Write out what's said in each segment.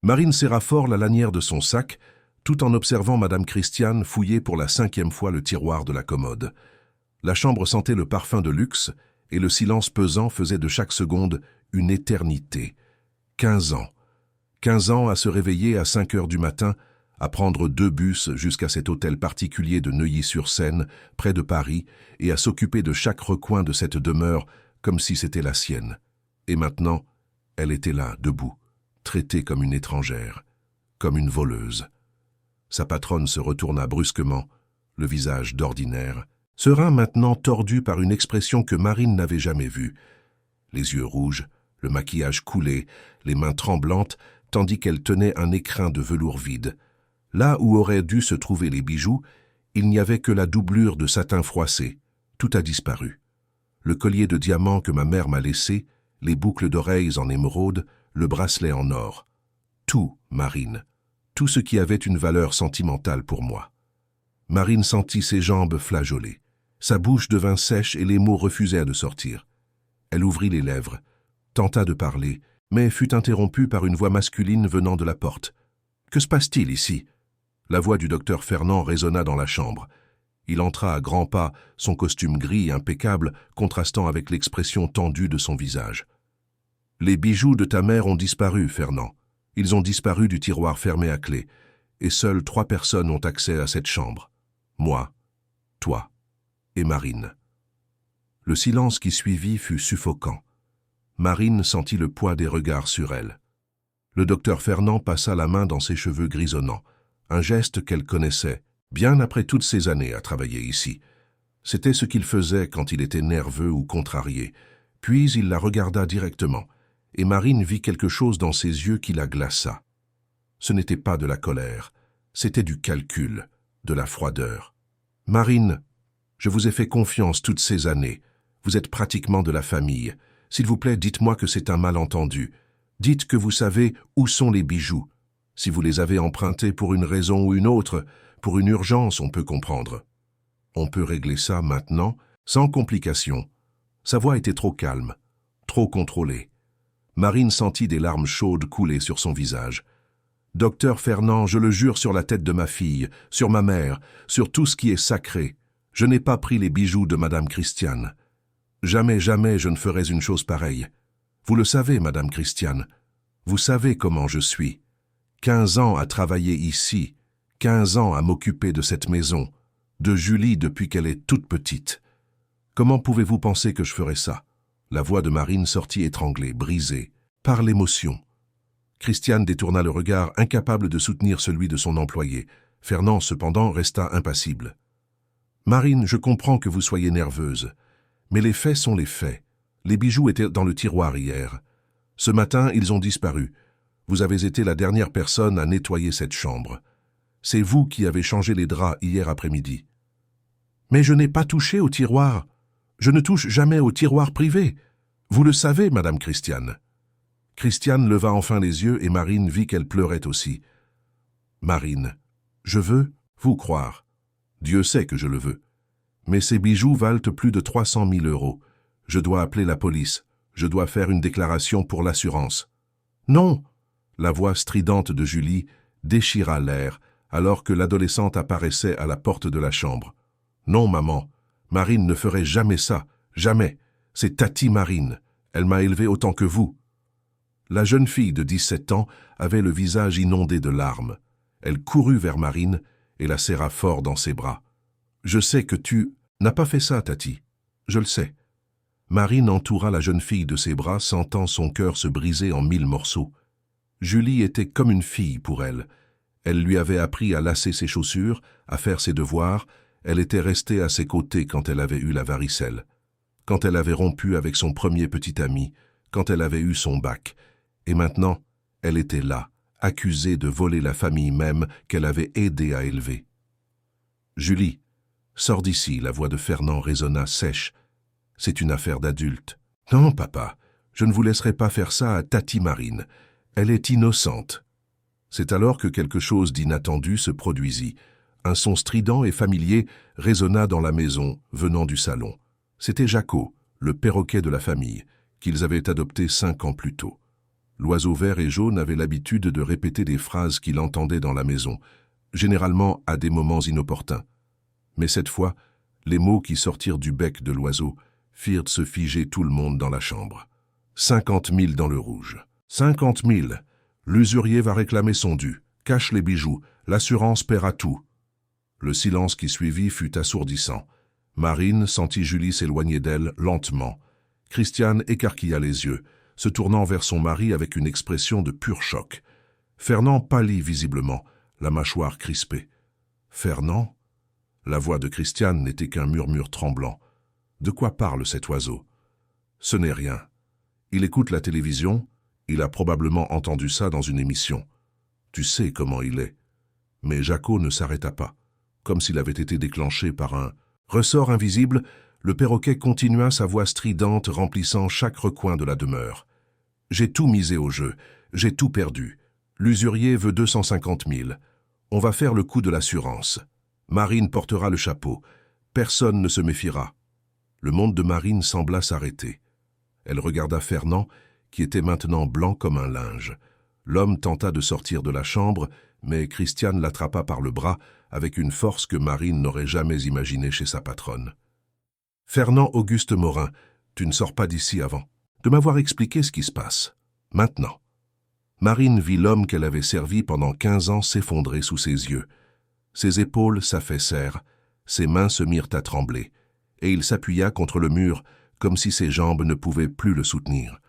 Marine serra fort la lanière de son sac, tout en observant Madame Christiane fouiller pour la 5e fois le tiroir de la commode. La chambre sentait le parfum de luxe, et le silence pesant faisait de chaque seconde une éternité. 15 ans. 15 ans à se réveiller à 5 heures du matin, à prendre 2 bus jusqu'à cet hôtel particulier de Neuilly-sur-Seine, près de Paris, et à s'occuper de chaque recoin de cette demeure comme si c'était la sienne. Et maintenant, elle était là, debout, traitée comme une étrangère, comme une voleuse. Sa patronne se retourna brusquement, le visage d'ordinaire, serein maintenant tordu par une expression que Marine n'avait jamais vue. Les yeux rouges, le maquillage coulé, les mains tremblantes, tandis qu'elle tenait un écrin de velours vide. Là où auraient dû se trouver les bijoux, il n'y avait que la doublure de satin froissé. Tout a disparu. Le collier de diamants que ma mère m'a laissé, les boucles d'oreilles en émeraude, le bracelet en or. Tout, Marine. Tout ce qui avait une valeur sentimentale pour moi. Marine sentit ses jambes flageoler. Sa bouche devint sèche et les mots refusèrent de sortir. Elle ouvrit les lèvres, tenta de parler, mais fut interrompue par une voix masculine venant de la porte. « Que se passe-t-il ici ?» La voix du docteur Fernand résonna dans la chambre. Il entra à grands pas, son costume gris impeccable contrastant avec l'expression tendue de son visage. « Les bijoux de ta mère ont disparu, Fernand. Ils ont disparu du tiroir fermé à clé, et seules 3 personnes ont accès à cette chambre. Moi, toi et Marine. » Le silence qui suivit fut suffocant. Marine sentit le poids des regards sur elle. Le docteur Fernand passa la main dans ses cheveux grisonnants, un geste qu'elle connaissait, bien après toutes ces années à travailler ici. C'était ce qu'il faisait quand il était nerveux ou contrarié. Puis il la regarda directement, et Marine vit quelque chose dans ses yeux qui la glaça. Ce n'était pas de la colère, c'était du calcul, de la froideur. « Marine, je vous ai fait confiance toutes ces années. Vous êtes pratiquement de la famille. S'il vous plaît, dites-moi que c'est un malentendu. Dites que vous savez où sont les bijoux. Si vous les avez empruntés pour une raison ou une autre, pour une urgence, on peut comprendre. On peut régler ça maintenant, sans complication. » Sa voix était trop calme, trop contrôlée. Marine sentit des larmes chaudes couler sur son visage. « Docteur Fernand, je le jure sur la tête de ma fille, sur ma mère, sur tout ce qui est sacré. Je n'ai pas pris les bijoux de Madame Christiane. Jamais, jamais je ne ferais une chose pareille. Vous le savez, Madame Christiane. Vous savez comment je suis. 15 ans à travailler ici, 15 ans à m'occuper de cette maison, de Julie depuis qu'elle est toute petite. Comment pouvez-vous penser que je ferais ça ?» La voix de Marine sortit étranglée, brisée, par l'émotion. Christiane détourna le regard, incapable de soutenir celui de son employé. Fernand, cependant, resta impassible. « Marine, je comprends que vous soyez nerveuse, mais les faits sont les faits. Les bijoux étaient dans le tiroir hier. Ce matin, ils ont disparu. Vous avez été la dernière personne à nettoyer cette chambre. C'est vous qui avez changé les draps hier après-midi. »« Mais je n'ai pas touché au tiroir. Je ne touche jamais au tiroir privé. Vous le savez, Madame Christiane. » Christiane leva enfin les yeux et Marine vit qu'elle pleurait aussi. « Marine, je veux vous croire. Dieu sait que je le veux. Mais ces bijoux valent plus de 300 000 €. Je dois appeler la police. Je dois faire une déclaration pour l'assurance. »« Non !» La voix stridente de Julie déchira l'air alors que l'adolescente apparaissait à la porte de la chambre. « Non, maman. Marine ne ferait jamais ça. Jamais. C'est Tati Marine. Elle m'a élevé autant que vous. » La jeune fille de 17 ans avait le visage inondé de larmes. Elle courut vers Marine et la serra fort dans ses bras. « Je sais que tu n'as pas fait ça, Tati. Je le sais. » Marine entoura la jeune fille de ses bras, sentant son cœur se briser en 1000 morceaux. Julie était comme une fille pour elle. Elle lui avait appris à lasser ses chaussures, à faire ses devoirs. Elle était restée à ses côtés quand elle avait eu la varicelle, quand elle avait rompu avec son premier petit ami, quand elle avait eu son bac. Et maintenant, elle était là, accusée de voler la famille même qu'elle avait aidé à élever. « Julie, sors d'ici », la voix de Fernand résonna sèche. « C'est une affaire d'adulte. »« Non, papa, je ne vous laisserai pas faire ça à Tati Marine. Elle est innocente. » C'est alors que quelque chose d'inattendu se produisit. Un son strident et familier résonna dans la maison, venant du salon. C'était Jaco, le perroquet de la famille, qu'ils avaient adopté 5 ans plus tôt. L'oiseau vert et jaune avait l'habitude de répéter des phrases qu'il entendait dans la maison, généralement à des moments inopportuns. Mais cette fois, les mots qui sortirent du bec de l'oiseau firent se figer tout le monde dans la chambre. 50 000 dans le rouge. 50 000. L'usurier va réclamer son dû. Cache les bijoux. L'assurance paiera tout. Le silence qui suivit fut assourdissant. Marine sentit Julie s'éloigner d'elle lentement. Christiane écarquilla les yeux, se tournant vers son mari avec une expression de pur choc. Fernand pâlit visiblement, la mâchoire crispée. Fernand? La voix de Christiane n'était qu'un murmure tremblant. De quoi parle cet oiseau? Ce n'est rien. Il écoute la télévision, il a probablement entendu ça dans une émission. Tu sais comment il est. Mais Jaco ne s'arrêta pas, comme s'il avait été déclenché par un ressort invisible. Le perroquet continua, sa voix stridente remplissant chaque recoin de la demeure. J'ai tout misé au jeu, j'ai tout perdu. L'usurier veut 250 000. On va faire le coup de l'assurance. Marine portera le chapeau. Personne ne se méfiera. Le monde de Marine sembla s'arrêter. Elle regarda Fernand, qui était maintenant blanc comme un linge. L'homme tenta de sortir de la chambre, mais Christiane l'attrapa par le bras avec une force que Marine n'aurait jamais imaginée chez sa patronne. « Fernand Auguste Morin, tu ne sors pas d'ici avant de m'avoir expliqué ce qui se passe. Maintenant. » Marine vit l'homme qu'elle avait servi pendant 15 ans s'effondrer sous ses yeux. Ses épaules s'affaissèrent, ses mains se mirent à trembler, et il s'appuya contre le mur comme si ses jambes ne pouvaient plus le soutenir.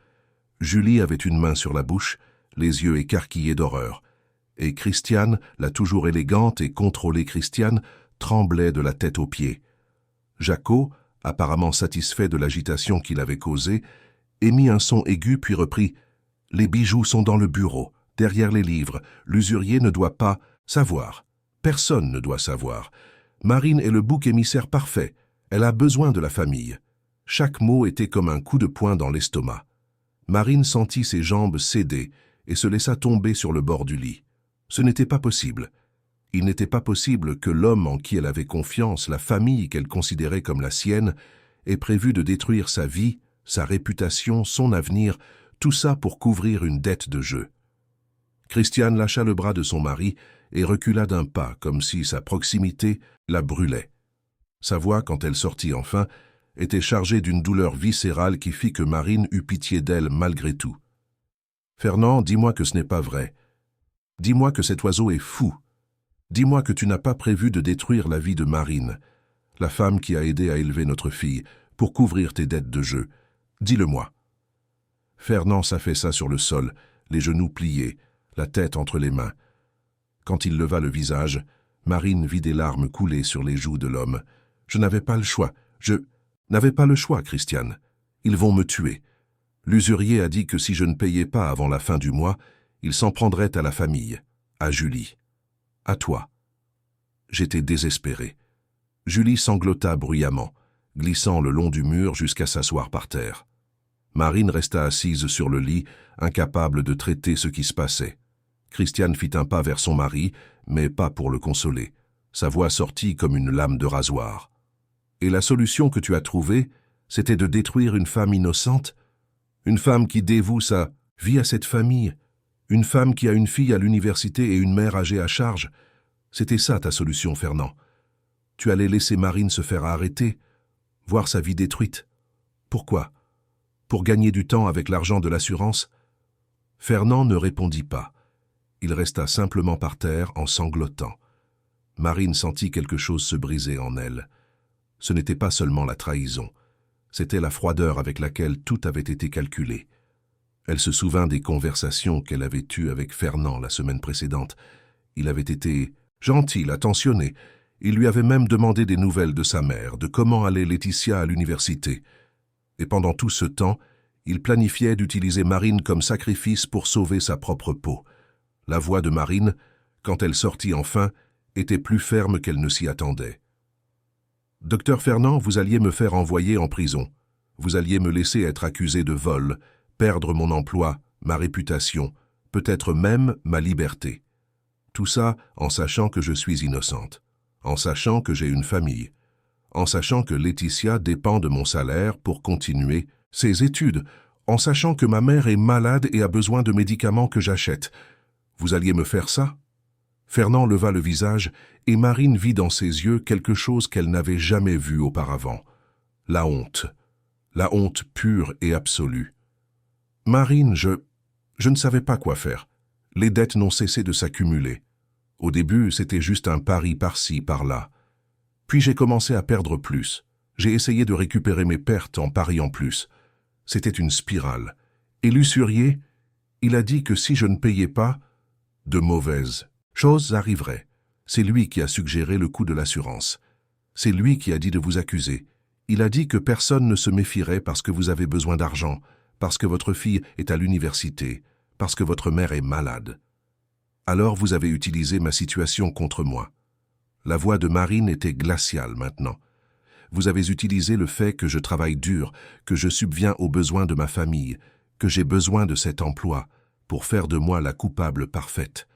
Julie avait une main sur la bouche, les yeux écarquillés d'horreur, et Christiane, la toujours élégante et contrôlée Christiane, tremblait de la tête aux pieds. Jaco, apparemment satisfait de l'agitation qu'il avait causée, émit un son aigu puis reprit « Les bijoux sont dans le bureau, derrière les livres. L'usurier ne doit pas savoir. Personne ne doit savoir. Marine est le bouc émissaire parfait. Elle a besoin de la famille. » Chaque mot était comme un coup de poing dans l'estomac. Marine sentit ses jambes céder et se laissa tomber sur le bord du lit. Ce n'était pas possible. Il n'était pas possible que l'homme en qui elle avait confiance, la famille qu'elle considérait comme la sienne, ait prévu de détruire sa vie, sa réputation, son avenir, tout ça pour couvrir une dette de jeu. Christiane lâcha le bras de son mari et recula d'un pas, comme si sa proximité la brûlait. Sa voix, quand elle sortit enfin, était chargée d'une douleur viscérale qui fit que Marine eut pitié d'elle malgré tout. « Fernand, dis-moi que ce n'est pas vrai. Dis-moi que cet oiseau est fou. Dis-moi que tu n'as pas prévu de détruire la vie de Marine, la femme qui a aidé à élever notre fille, pour couvrir tes dettes de jeu. Dis-le-moi. » Fernand s'affaissa sur le sol, les genoux pliés, la tête entre les mains. Quand il leva le visage, Marine vit des larmes couler sur les joues de l'homme. « Je n'avais pas le choix. Je n'avais pas le choix, Christiane. Ils vont me tuer. L'usurier a dit que si je ne payais pas avant la fin du mois, il s'en prendrait à la famille, à Julie, à toi. » J'étais désespéré. Julie sanglota bruyamment, glissant le long du mur jusqu'à s'asseoir par terre. Marine resta assise sur le lit, incapable de traiter ce qui se passait. Christiane fit un pas vers son mari, mais pas pour le consoler. Sa voix sortit comme une lame de rasoir. « Et la solution que tu as trouvée, c'était de détruire une femme innocente? Une femme qui dévoue sa vie à cette famille? Une femme qui a une fille à l'université et une mère âgée à charge? C'était ça ta solution, Fernand. Tu allais laisser Marine se faire arrêter, voir sa vie détruite. Pourquoi? Pour gagner du temps avec l'argent de l'assurance? » Fernand ne répondit pas. Il resta simplement par terre en sanglotant. Marine sentit quelque chose se briser en elle. Ce n'était pas seulement la trahison, c'était la froideur avec laquelle tout avait été calculé. Elle se souvint des conversations qu'elle avait eues avec Fernand la semaine précédente. Il avait été gentil, attentionné. Il lui avait même demandé des nouvelles de sa mère, de comment allait Laetitia à l'université. Et pendant tout ce temps, il planifiait d'utiliser Marine comme sacrifice pour sauver sa propre peau. La voix de Marine, quand elle sortit enfin, était plus ferme qu'elle ne s'y attendait. « Docteur Fernand, vous alliez me faire envoyer en prison. Vous alliez me laisser être accusé de vol, perdre mon emploi, ma réputation, peut-être même ma liberté. Tout ça en sachant que je suis innocente, en sachant que j'ai une famille, en sachant que Laetitia dépend de mon salaire pour continuer ses études, en sachant que ma mère est malade et a besoin de médicaments que j'achète. Vous alliez me faire ça ?» Fernand leva le visage et Marine vit dans ses yeux quelque chose qu'elle n'avait jamais vu auparavant. La honte pure et absolue. « Marine, je ne savais pas quoi faire. Les dettes n'ont cessé de s'accumuler. Au début, c'était juste un pari par-ci, par-là. Puis j'ai commencé à perdre plus. J'ai essayé de récupérer mes pertes en pariant plus. C'était une spirale. Et l'usurier, il a dit que si je ne payais pas, de mauvaises choses arriveraient. C'est lui qui a suggéré le coup de l'assurance. C'est lui qui a dit de vous accuser. Il a dit que personne ne se méfierait parce que vous avez besoin d'argent, parce que votre fille est à l'université, parce que votre mère est malade. Alors vous avez utilisé ma situation contre moi. La voix de Marine était glaciale maintenant. Vous avez utilisé le fait que je travaille dur, que je subviens aux besoins de ma famille, que j'ai besoin de cet emploi, pour faire de moi la coupable parfaite.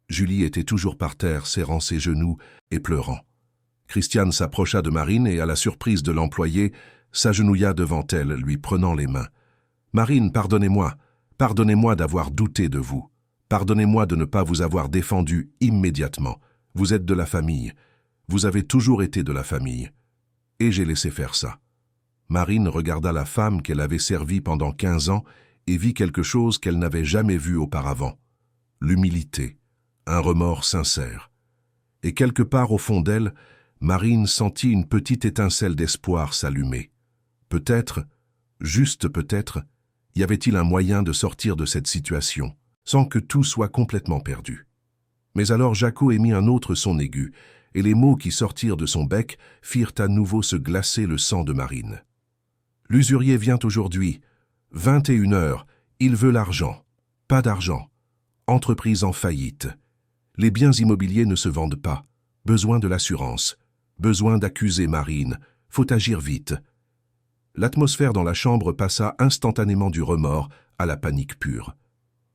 Julie était toujours par terre, serrant ses genoux et pleurant. Christiane s'approcha de Marine et, à la surprise de l'employé, s'agenouilla devant elle, lui prenant les mains. « Marine, pardonnez-moi d'avoir douté de vous. Pardonnez-moi de ne pas vous avoir défendu immédiatement. Vous êtes de la famille. Vous avez toujours été de la famille. Et j'ai laissé faire ça. » Marine regarda la femme qu'elle avait servie pendant 15 ans et vit quelque chose qu'elle n'avait jamais vu auparavant. L'humilité, un remords sincère. Et quelque part au fond d'elle, Marine sentit une petite étincelle d'espoir s'allumer. Peut-être, juste peut-être, y avait-il un moyen de sortir de cette situation, sans que tout soit complètement perdu. Mais alors Jaco émit un autre son aigu, et les mots qui sortirent de son bec firent à nouveau se glacer le sang de Marine. « L'usurier vient aujourd'hui. 21 heures. Il veut l'argent. Pas d'argent. Entreprise en faillite. Les biens immobiliers ne se vendent pas. Besoin de l'assurance. Besoin d'accuser Marine. Faut agir vite. » L'atmosphère dans la chambre passa instantanément du remords à la panique pure.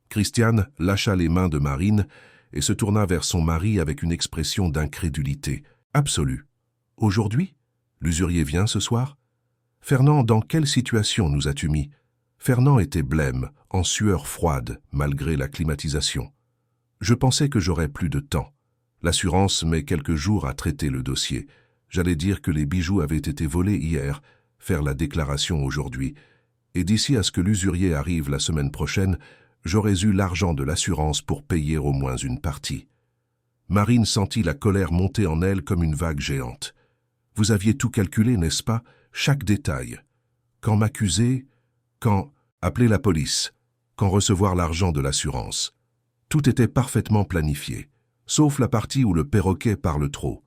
Christiane lâcha les mains de Marine et se tourna vers son mari avec une expression d'incrédulité absolue. « Aujourd'hui? L'usurier vient ce soir? Fernand, dans quelle situation nous as-tu mis? » Fernand était blême, en sueur froide, malgré la climatisation. « Je pensais que j'aurais plus de temps. L'assurance met quelques jours à traiter le dossier. J'allais dire que les bijoux avaient été volés hier, faire la déclaration aujourd'hui, et d'ici à ce que l'usurier arrive la semaine prochaine, j'aurais eu l'argent de l'assurance pour payer au moins une partie. » Marine sentit la colère monter en elle comme une vague géante. « Vous aviez tout calculé, n'est-ce pas? Chaque détail. Quand m'accuser, quand appeler la police, quand recevoir l'argent de l'assurance. Tout était parfaitement planifié, sauf la partie où le perroquet parle trop. »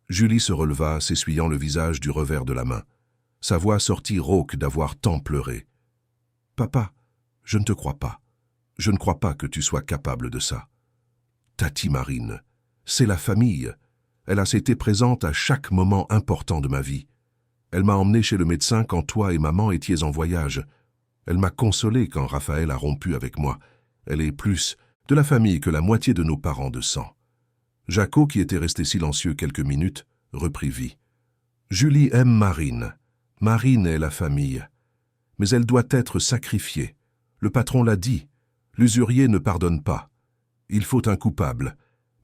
Julie se releva, s'essuyant le visage du revers de la main. Sa voix sortit rauque d'avoir tant pleuré. « Papa, je ne te crois pas. Je ne crois pas que tu sois capable de ça. » « Tati Marine, c'est la famille. Elle a été présente à chaque moment important de ma vie. Elle m'a emmené chez le médecin quand toi et maman étiez en voyage. Elle m'a consolé quand Raphaël a rompu avec moi. Elle est plus de la famille que la moitié de nos parents de sang. » Jaco, qui était resté silencieux quelques minutes, reprit vie. « Julie aime Marine. Marine est la famille. Mais elle doit être sacrifiée. Le patron l'a dit. L'usurier ne pardonne pas. Il faut un coupable.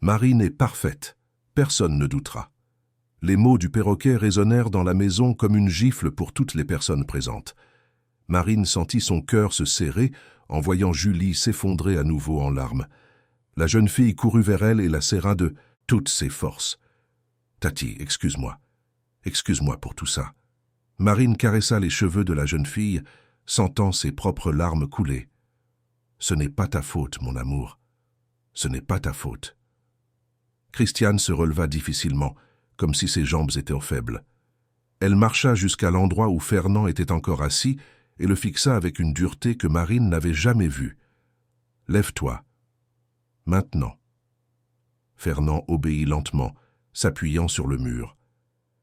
Marine est parfaite. Personne ne doutera. » Les mots du perroquet résonnèrent dans la maison comme une gifle pour toutes les personnes présentes. Marine sentit son cœur se serrer en voyant Julie s'effondrer à nouveau en larmes. La jeune fille courut vers elle et la serra de toutes ses forces. « Tati, excuse-moi. Excuse-moi pour tout ça. » Marine caressa les cheveux de la jeune fille, sentant ses propres larmes couler. « Ce n'est pas ta faute, mon amour. Ce n'est pas ta faute. » Christiane se releva difficilement, comme si ses jambes étaient faibles. Elle marcha jusqu'à l'endroit où Fernand était encore assis et le fixa avec une dureté que Marine n'avait jamais vue. « Lève-toi. Maintenant. » Fernand obéit lentement, s'appuyant sur le mur.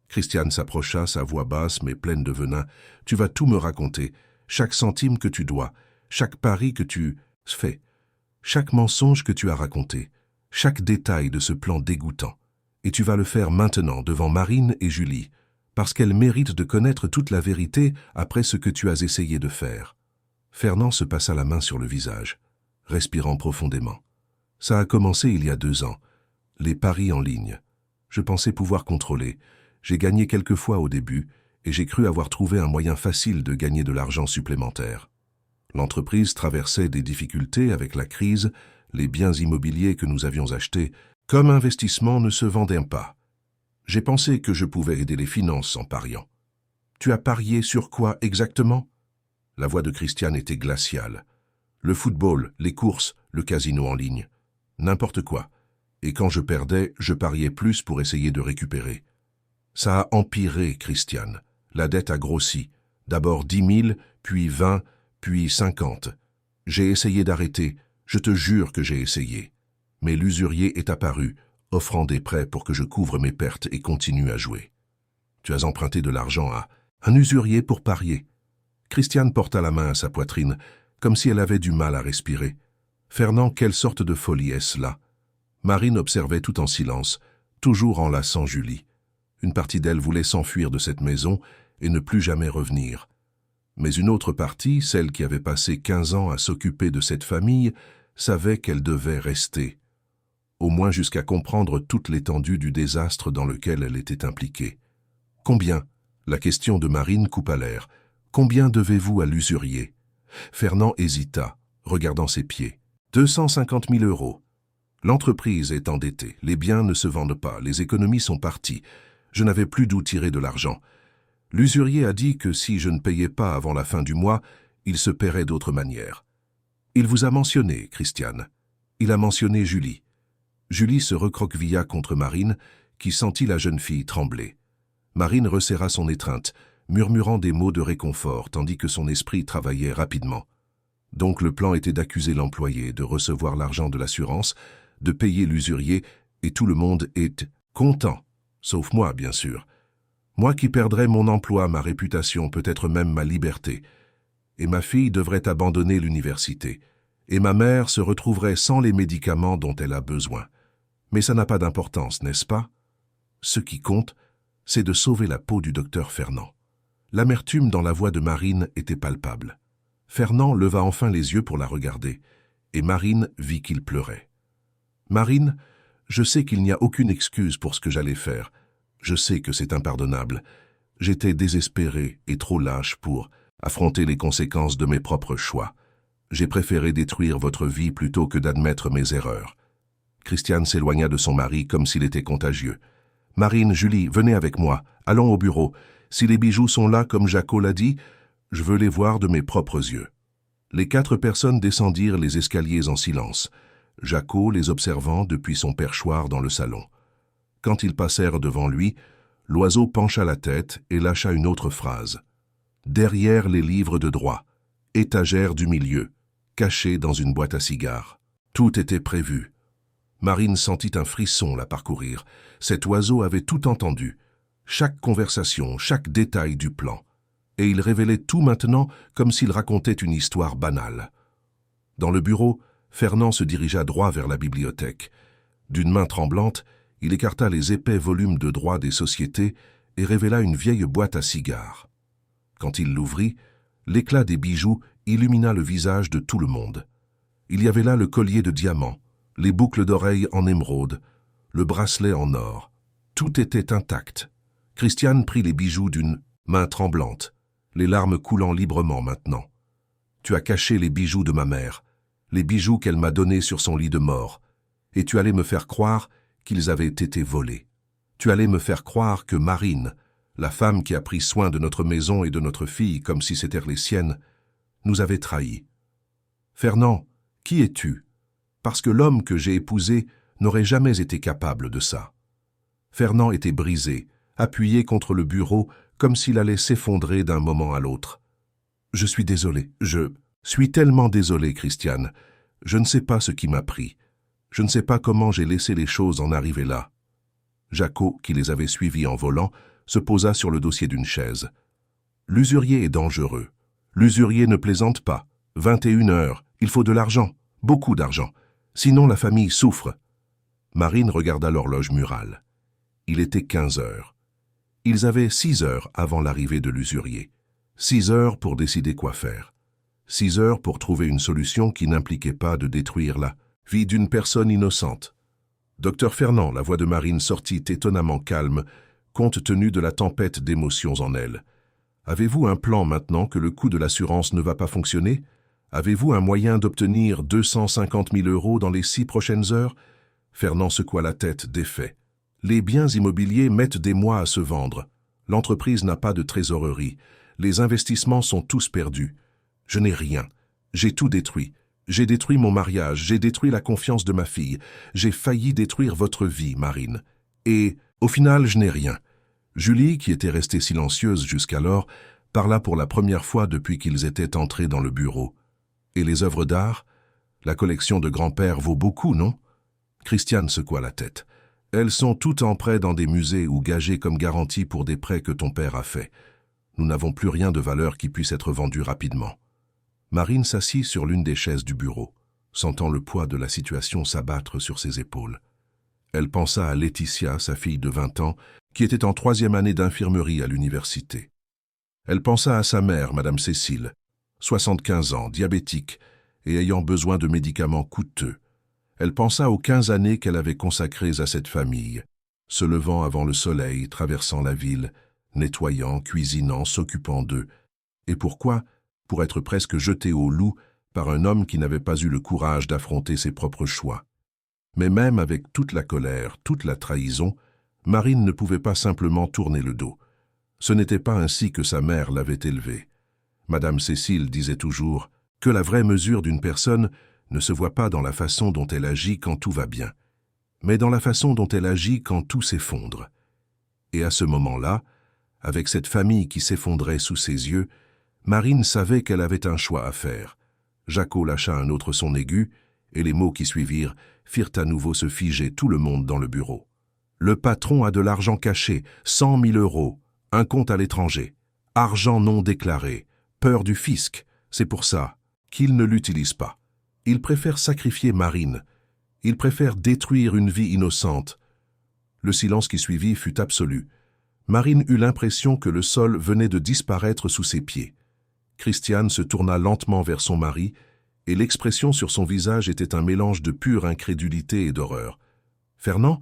Christiane s'approcha, sa voix basse mais pleine de venin. « Tu vas tout me raconter, chaque centime que tu dois, chaque pari que tu fais, chaque mensonge que tu as raconté, chaque détail de ce plan dégoûtant. Et tu vas le faire maintenant devant Marine et Julie, parce qu'elles méritent de connaître toute la vérité après ce que tu as essayé de faire. » Fernand se passa la main sur le visage, respirant profondément. Ça a commencé il y a 2 ans. Les paris en ligne. Je pensais pouvoir contrôler. J'ai gagné quelques fois au début et j'ai cru avoir trouvé un moyen facile de gagner de l'argent supplémentaire. L'entreprise traversait des difficultés avec la crise, les biens immobiliers que nous avions achetés, comme investissement, ne se vendaient pas. J'ai pensé que je pouvais aider les finances en pariant. Tu as parié sur quoi exactement? La voix de Christiane était glaciale. Le football, les courses, le casino en ligne. N'importe quoi. Et quand je perdais, je pariais plus pour essayer de récupérer. Ça a empiré, Christiane. La dette a grossi. D'abord 10 000, puis 20, puis 50. J'ai essayé d'arrêter. Je te jure que j'ai essayé. Mais l'usurier est apparu, offrant des prêts pour que je couvre mes pertes et continue à jouer. Tu as emprunté de l'argent à un usurier pour parier. Christiane porta la main à sa poitrine, comme si elle avait du mal à respirer. Fernand, quelle sorte de folie est-ce là? Marine observait tout en silence, toujours enlaçant Julie. Une partie d'elle voulait s'enfuir de cette maison et ne plus jamais revenir. Mais une autre partie, celle qui avait passé 15 ans à s'occuper de cette famille, savait qu'elle devait rester. Au moins jusqu'à comprendre toute l'étendue du désastre dans lequel elle était impliquée. Combien? La question de Marine coupa l'air. Combien devez-vous à l'usurier? Fernand hésita, regardant ses pieds. 250 000 €. L'entreprise est endettée, les biens ne se vendent pas, les économies sont parties. Je n'avais plus d'où tirer de l'argent. L'usurier a dit que si je ne payais pas avant la fin du mois, il se paierait d'autres manières. Il vous a mentionné, Christiane. Il a mentionné Julie. Julie se recroquevilla contre Marine, qui sentit la jeune fille trembler. Marine resserra son étreinte, murmurant des mots de réconfort, tandis que son esprit travaillait rapidement. Donc le plan était d'accuser l'employé, de recevoir l'argent de l'assurance, de payer l'usurier, et tout le monde est content, sauf moi, bien sûr. Moi qui perdrais mon emploi, ma réputation, peut-être même ma liberté. Et ma fille devrait abandonner l'université. Et ma mère se retrouverait sans les médicaments dont elle a besoin. Mais ça n'a pas d'importance, n'est-ce pas? Ce qui compte, c'est de sauver la peau du docteur Fernand. L'amertume dans la voix de Marine était palpable. Fernand leva enfin les yeux pour la regarder, et Marine vit qu'il pleurait. « Marine, je sais qu'il n'y a aucune excuse pour ce que j'allais faire. Je sais que c'est impardonnable. J'étais désespéré et trop lâche pour affronter les conséquences de mes propres choix. J'ai préféré détruire votre vie plutôt que d'admettre mes erreurs. » Christiane s'éloigna de son mari comme s'il était contagieux. « Marine, Julie, venez avec moi. Allons au bureau. Si les bijoux sont là comme Jaco l'a dit, je veux les voir de mes propres yeux. » Les 4 personnes descendirent les escaliers en silence, Jaco les observant depuis son perchoir dans le salon. Quand ils passèrent devant lui, l'oiseau pencha la tête et lâcha une autre phrase. « Derrière les livres de droit, étagère du milieu, cachée dans une boîte à cigares. » Tout était prévu. Marine sentit un frisson la parcourir. Cet oiseau avait tout entendu, chaque conversation, chaque détail du plan. Et il révélait tout maintenant comme s'il racontait une histoire banale. Dans le bureau, Fernand se dirigea droit vers la bibliothèque. D'une main tremblante, il écarta les épais volumes de droit des sociétés et révéla une vieille boîte à cigares. Quand il l'ouvrit, l'éclat des bijoux illumina le visage de tout le monde. Il y avait là le collier de diamants, les boucles d'oreilles en émeraude, le bracelet en or. Tout était intact. Christiane prit les bijoux d'une main tremblante, les larmes coulant librement maintenant. « Tu as caché les bijoux de ma mère, les bijoux qu'elle m'a donnés sur son lit de mort, et tu allais me faire croire qu'ils avaient été volés. Tu allais me faire croire que Marine, la femme qui a pris soin de notre maison et de notre fille comme si c'étaient les siennes, nous avait trahis. Fernand, qui es-tu? Parce que l'homme que j'ai épousé n'aurait jamais été capable de ça. » Fernand était brisé, appuyé contre le bureau, comme s'il allait s'effondrer d'un moment à l'autre. « Je suis désolé, je suis tellement désolé, Christiane. Je ne sais pas ce qui m'a pris. Je ne sais pas comment j'ai laissé les choses en arriver là. » Jaco, qui les avait suivis en volant, se posa sur le dossier d'une chaise. « L'usurier est dangereux. L'usurier ne plaisante pas. 21 heures, il faut de l'argent, beaucoup d'argent. Sinon la famille souffre. » Marine regarda l'horloge murale. Il était 15 heures. Ils avaient 6 heures avant l'arrivée de l'usurier. 6 heures pour décider quoi faire. 6 heures pour trouver une solution qui n'impliquait pas de détruire la vie d'une personne innocente. Docteur Fernand, la voix de Marine sortit étonnamment calme, compte tenu de la tempête d'émotions en elle. Avez-vous un plan maintenant que le coût de l'assurance ne va pas fonctionner? Avez-vous un moyen d'obtenir 250 000 € dans les 6 prochaines heures? Fernand secoua la tête, défait. Les biens immobiliers mettent des mois à se vendre. L'entreprise n'a pas de trésorerie. Les investissements sont tous perdus. Je n'ai rien. J'ai tout détruit. J'ai détruit mon mariage, j'ai détruit la confiance de ma fille. J'ai failli détruire votre vie, Marine. Et, au final, je n'ai rien. Julie, qui était restée silencieuse jusqu'alors, parla pour la première fois depuis qu'ils étaient entrés dans le bureau. Et les œuvres d'art? La collection de grand-père vaut beaucoup, non? Christiane secoua la tête. Elles sont toutes en prêt dans des musées ou gagées comme garantie pour des prêts que ton père a faits. Nous n'avons plus rien de valeur qui puisse être vendu rapidement. Marine s'assit sur l'une des chaises du bureau, sentant le poids de la situation s'abattre sur ses épaules. Elle pensa à Laetitia, sa fille de 20 ans, qui était en 3e année d'infirmerie à l'université. Elle pensa à sa mère, Madame Cécile, 75 ans, diabétique et ayant besoin de médicaments coûteux. Elle pensa aux 15 années qu'elle avait consacrées à cette famille, se levant avant le soleil, traversant la ville, nettoyant, cuisinant, s'occupant d'eux. Et pourquoi? Pour être presque jetée au loup par un homme qui n'avait pas eu le courage d'affronter ses propres choix. Mais même avec toute la colère, toute la trahison, Marine ne pouvait pas simplement tourner le dos. Ce n'était pas ainsi que sa mère l'avait élevée. Madame Cécile disait toujours que la vraie mesure d'une personne ne se voit pas dans la façon dont elle agit quand tout va bien, mais dans la façon dont elle agit quand tout s'effondre. Et à ce moment-là, avec cette famille qui s'effondrait sous ses yeux, Marine savait qu'elle avait un choix à faire. Jaco lâcha un autre son aigu, et les mots qui suivirent firent à nouveau se figer tout le monde dans le bureau. Le patron a de l'argent caché, 100 000 €, un compte à l'étranger, argent non déclaré, peur du fisc, c'est pour ça qu'il ne l'utilise pas. Il préfère sacrifier Marine, il préfère détruire une vie innocente. Le silence qui suivit fut absolu. Marine eut l'impression que le sol venait de disparaître sous ses pieds. Christiane se tourna lentement vers son mari, et l'expression sur son visage était un mélange de pure incrédulité et d'horreur. « Fernand,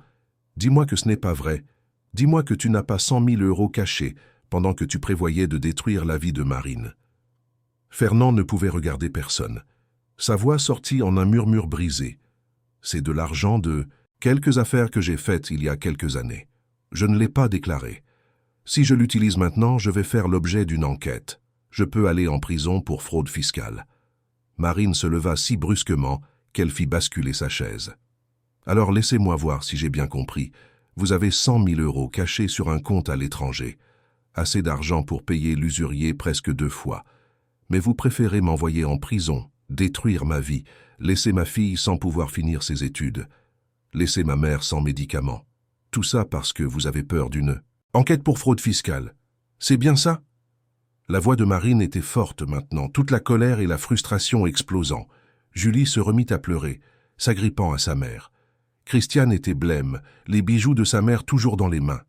dis-moi que ce n'est pas vrai. Dis-moi que tu n'as pas 100 000 € cachés pendant que tu prévoyais de détruire la vie de Marine. » Fernand ne pouvait regarder personne. Sa voix sortit en un murmure brisé. « C'est de l'argent de quelques affaires que j'ai faites il y a quelques années. Je ne l'ai pas déclaré. Si je l'utilise maintenant, je vais faire l'objet d'une enquête. Je peux aller en prison pour fraude fiscale. » Marine se leva si brusquement qu'elle fit basculer sa chaise. « Alors laissez-moi voir si j'ai bien compris. Vous avez 100 000 € cachés sur un compte à l'étranger. Assez d'argent pour payer l'usurier presque 2 fois. Mais vous préférez m'envoyer en prison, détruire ma vie, laisser ma fille sans pouvoir finir ses études, laisser ma mère sans médicaments. Tout ça parce que vous avez peur d'une enquête pour fraude fiscale. C'est bien ça ?» La voix de Marine était forte maintenant, toute la colère et la frustration explosant. Julie se remit à pleurer, s'agrippant à sa mère. Christiane était blême, les bijoux de sa mère toujours dans les mains.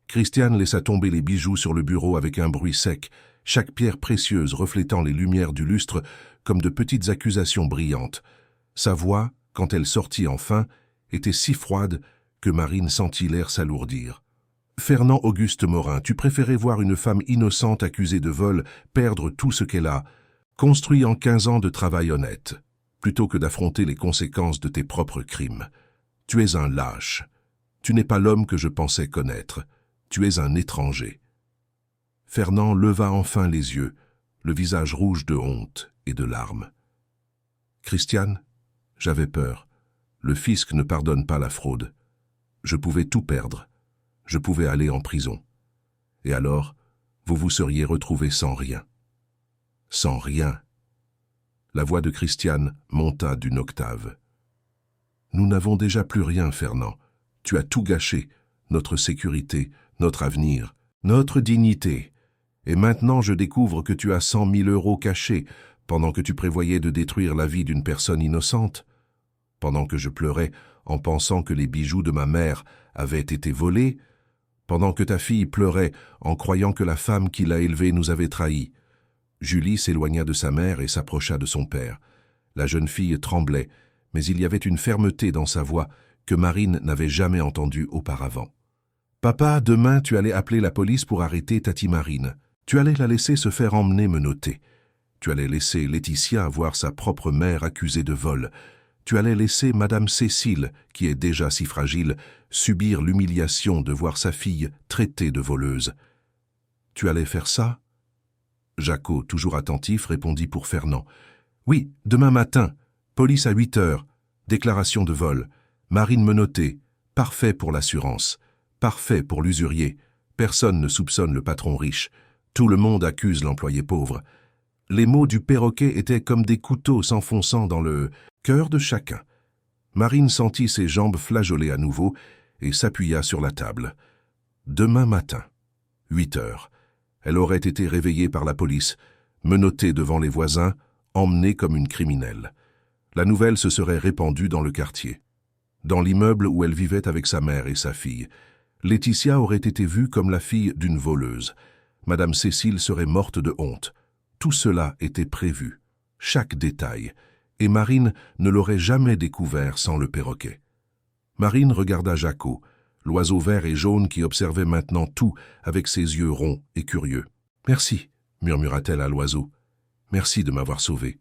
Christiane laissa tomber les bijoux sur le bureau avec un bruit sec, chaque pierre précieuse reflétant les lumières du lustre comme de petites accusations brillantes. Sa voix, quand elle sortit enfin, était si froide que Marine sentit l'air s'alourdir. « Fernand Auguste Morin, tu préférais voir une femme innocente accusée de vol perdre tout ce qu'elle a, construit en 15 ans de travail honnête, plutôt que d'affronter les conséquences de tes propres crimes. Tu es un lâche. Tu n'es pas l'homme que je pensais connaître. Tu es un étranger. » Fernand leva enfin les yeux, le visage rouge de honte et de larmes. « Christiane, j'avais peur. Le fisc ne pardonne pas la fraude. Je pouvais tout perdre. Je pouvais aller en prison. Et alors, vous vous seriez retrouvés sans rien. Sans rien. » La voix de Christiane monta d'une octave. « Nous n'avons déjà plus rien, Fernand. Tu as tout gâché, notre sécurité, notre avenir, notre dignité. Et maintenant je découvre que tu as 100 000 € cachés pendant que tu prévoyais de détruire la vie d'une personne innocente. Pendant que je pleurais en pensant que les bijoux de ma mère avaient été volés, pendant que ta fille pleurait en croyant que la femme qui l'a élevée nous avait trahis. Julie s'éloigna de sa mère et s'approcha de son père. La jeune fille tremblait, mais il y avait une fermeté dans sa voix que Marine n'avait jamais entendue auparavant. « Papa, demain tu allais appeler la police pour arrêter Tati Marine. Tu allais la laisser se faire emmener menottée. Tu allais laisser Laetitia voir sa propre mère accusée de vol. Tu allais laisser Madame Cécile, qui est déjà si fragile, subir l'humiliation de voir sa fille traitée de voleuse. Tu allais faire ça ?» Jaco, toujours attentif, répondit pour Fernand. « Oui, demain matin, police à 8 heures, déclaration de vol, Marine menottée, parfait pour l'assurance, parfait pour l'usurier, personne ne soupçonne le patron riche, tout le monde accuse l'employé pauvre. » Les mots du perroquet étaient comme des couteaux s'enfonçant dans le cœur de chacun. Marine sentit ses jambes flageoler à nouveau et s'appuya sur la table. Demain matin, 8 heures, elle aurait été réveillée par la police, menottée devant les voisins, emmenée comme une criminelle. La nouvelle se serait répandue dans le quartier. Dans l'immeuble où elle vivait avec sa mère et sa fille, Laetitia aurait été vue comme la fille d'une voleuse. Madame Cécile serait morte de honte. Tout cela était prévu, chaque détail, et Marine ne l'aurait jamais découvert sans le perroquet. Marine regarda Jaco, l'oiseau vert et jaune qui observait maintenant tout avec ses yeux ronds et curieux. « Merci, » murmura-t-elle à l'oiseau. « Merci de m'avoir sauvé. »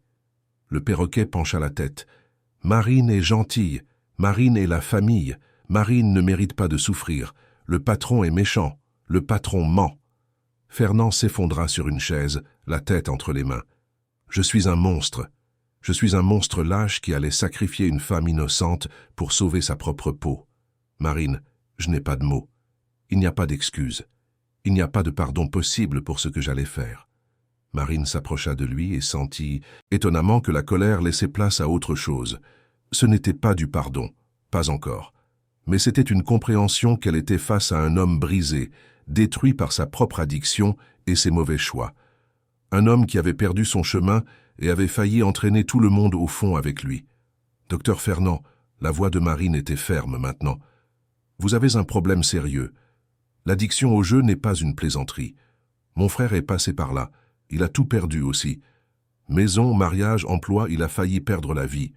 Le perroquet pencha la tête. « Marine est gentille, Marine est la famille, Marine ne mérite pas de souffrir. Le patron est méchant, le patron ment. » Fernand s'effondra sur une chaise, la tête entre les mains. « Je suis un monstre. Je suis un monstre lâche qui allait sacrifier une femme innocente pour sauver sa propre peau. Marine, je n'ai pas de mots. Il n'y a pas d'excuse. Il n'y a pas de pardon possible pour ce que j'allais faire. » Marine s'approcha de lui et sentit étonnamment que la colère laissait place à autre chose. Ce n'était pas du pardon, pas encore. Mais c'était une compréhension qu'elle était face à un homme brisé, détruit par sa propre addiction et ses mauvais choix. Un homme qui avait perdu son chemin et avait failli entraîner tout le monde au fond avec lui. « Docteur Fernand, » la voix de Marine était ferme maintenant. « Vous avez un problème sérieux. L'addiction au jeu n'est pas une plaisanterie. Mon frère est passé par là. Il a tout perdu aussi. Maison, mariage, emploi, il a failli perdre la vie.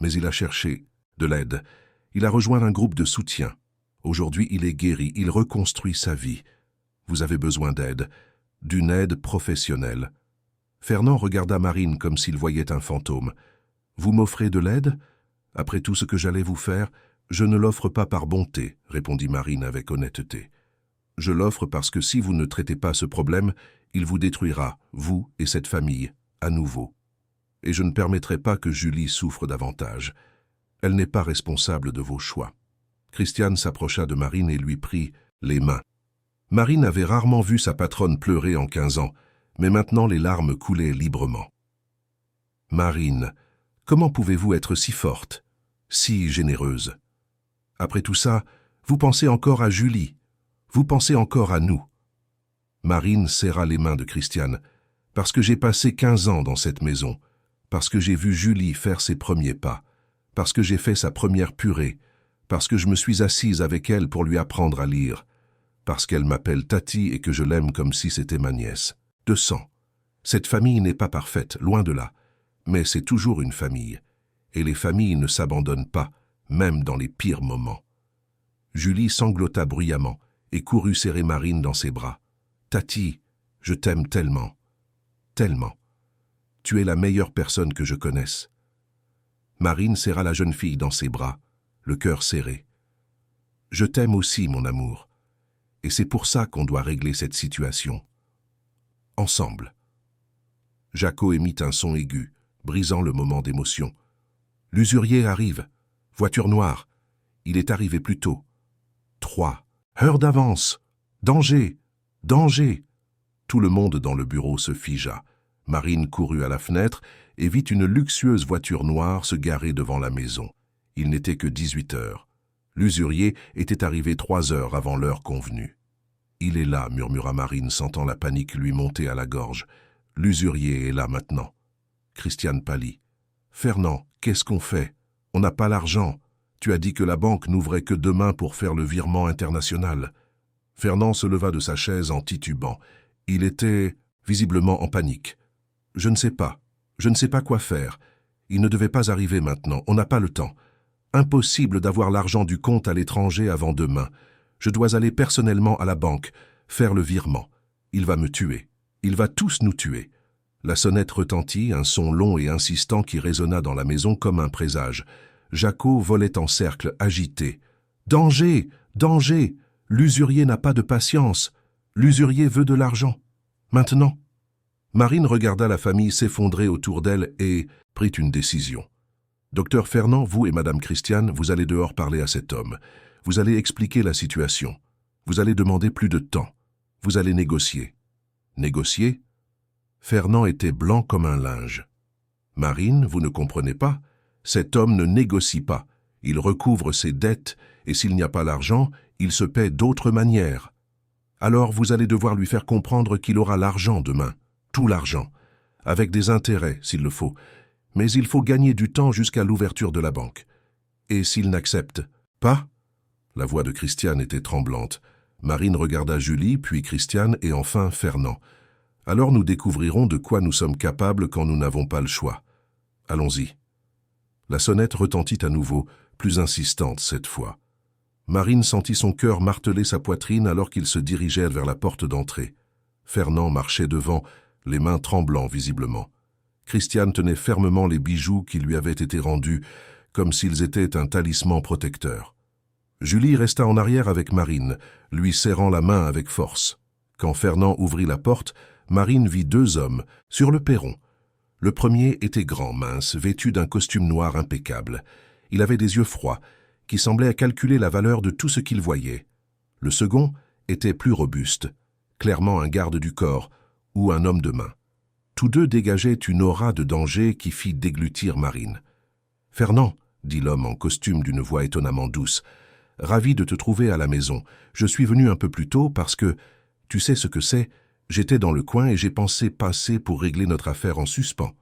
Mais il a cherché de l'aide. Il a rejoint un groupe de soutien. Aujourd'hui, il est guéri, il reconstruit sa vie. Vous avez besoin d'aide, d'une aide professionnelle. » Fernand regarda Marine comme s'il voyait un fantôme. « Vous m'offrez de l'aide ? Après tout ce que j'allais vous faire, je ne l'offre pas par bonté, » répondit Marine avec honnêteté. « Je l'offre parce que si vous ne traitez pas ce problème, il vous détruira, vous et cette famille, à nouveau. Et je ne permettrai pas que Julie souffre davantage. Elle n'est pas responsable de vos choix. » Christiane s'approcha de Marine et lui prit les mains. Marine avait rarement vu sa patronne pleurer en 15 ans, mais maintenant les larmes coulaient librement. « Marine, comment pouvez-vous être si forte, si généreuse? Après tout ça, vous pensez encore à Julie, vous pensez encore à nous. » Marine serra les mains de Christiane. « Parce que j'ai passé 15 ans dans cette maison, parce que j'ai vu Julie faire ses premiers pas, parce que j'ai fait sa première purée, parce que je me suis assise avec elle pour lui apprendre à lire, parce qu'elle m'appelle Tati et que je l'aime comme si c'était ma nièce. De sang. Cette famille n'est pas parfaite, loin de là, mais c'est toujours une famille, et les familles ne s'abandonnent pas, même dans les pires moments. » Julie sanglota bruyamment et courut serrer Marine dans ses bras. « Tati, je t'aime tellement, tellement. Tu es la meilleure personne que je connaisse. » Marine serra la jeune fille dans ses bras, le cœur serré. « Je t'aime aussi, mon amour, et c'est pour ça qu'on doit régler cette situation. Ensemble. » Jaco émit un son aigu, brisant le moment d'émotion. « L'usurier arrive. Voiture noire. Il est arrivé plus tôt. 3 heures d'avance. Danger. Danger. » Tout le monde dans le bureau se figea. Marine courut à la fenêtre et vit une luxueuse voiture noire se garer devant la maison. Il n'était que 18 heures. L'usurier était arrivé 3 heures avant l'heure convenue. « Il est là, » murmura Marine, sentant la panique lui monter à la gorge. « L'usurier est là maintenant. » Christiane pâlit. « Fernand, qu'est-ce qu'on fait? On n'a pas l'argent. Tu as dit que la banque n'ouvrait que demain pour faire le virement international. » Fernand se leva de sa chaise en titubant. Il était visiblement en panique. Je ne sais pas. Je ne sais pas quoi faire. Il ne devait pas arriver maintenant. On n'a pas le temps. Impossible d'avoir l'argent du compte à l'étranger avant demain. Je dois aller personnellement à la banque, faire le virement. Il va me tuer. Il va tous nous tuer. La sonnette retentit, un son long et insistant qui résonna dans la maison comme un présage. Jacot volait en cercle, agité. « Danger! Danger! L'usurier n'a pas de patience. L'usurier veut de l'argent. Maintenant !» Marine regarda la famille s'effondrer autour d'elle et prit une décision. « Docteur Fernand, vous et Madame Christiane, vous allez dehors parler à cet homme. Vous allez expliquer la situation. Vous allez demander plus de temps. Vous allez négocier. » Négocier ? Fernand était blanc comme un linge. « Marine, vous ne comprenez pas? Cet homme ne négocie pas. Il recouvre ses dettes, et s'il n'y a pas l'argent, il se paie d'autres manières. Alors vous allez devoir lui faire comprendre qu'il aura l'argent demain, tout l'argent, avec des intérêts s'il le faut, mais il faut gagner du temps jusqu'à l'ouverture de la banque. Et s'il n'accepte pas ?» La voix de Christiane était tremblante. Marine regarda Julie, puis Christiane et enfin Fernand. « Alors nous découvrirons de quoi nous sommes capables quand nous n'avons pas le choix. Allons-y. » La sonnette retentit à nouveau, plus insistante cette fois. Marine sentit son cœur marteler sa poitrine alors qu'ils se dirigeèrent vers la porte d'entrée. Fernand marchait devant, les mains tremblant visiblement. Christiane tenait fermement les bijoux qui lui avaient été rendus, comme s'ils étaient un talisman protecteur. Julie resta en arrière avec Marine, lui serrant la main avec force. Quand Fernand ouvrit la porte, Marine vit deux hommes, sur le perron. Le premier était grand, mince, vêtu d'un costume noir impeccable. Il avait des yeux froids, qui semblaient calculer la valeur de tout ce qu'il voyait. Le second était plus robuste, clairement un garde du corps ou un homme de main. Tous deux dégageaient une aura de danger qui fit déglutir Marine. « Fernand, » dit l'homme en costume d'une voix étonnamment douce, « ravi de te trouver à la maison. Je suis venu un peu plus tôt parce que, tu sais ce que c'est, j'étais dans le coin et j'ai pensé passer pour régler notre affaire en suspens. »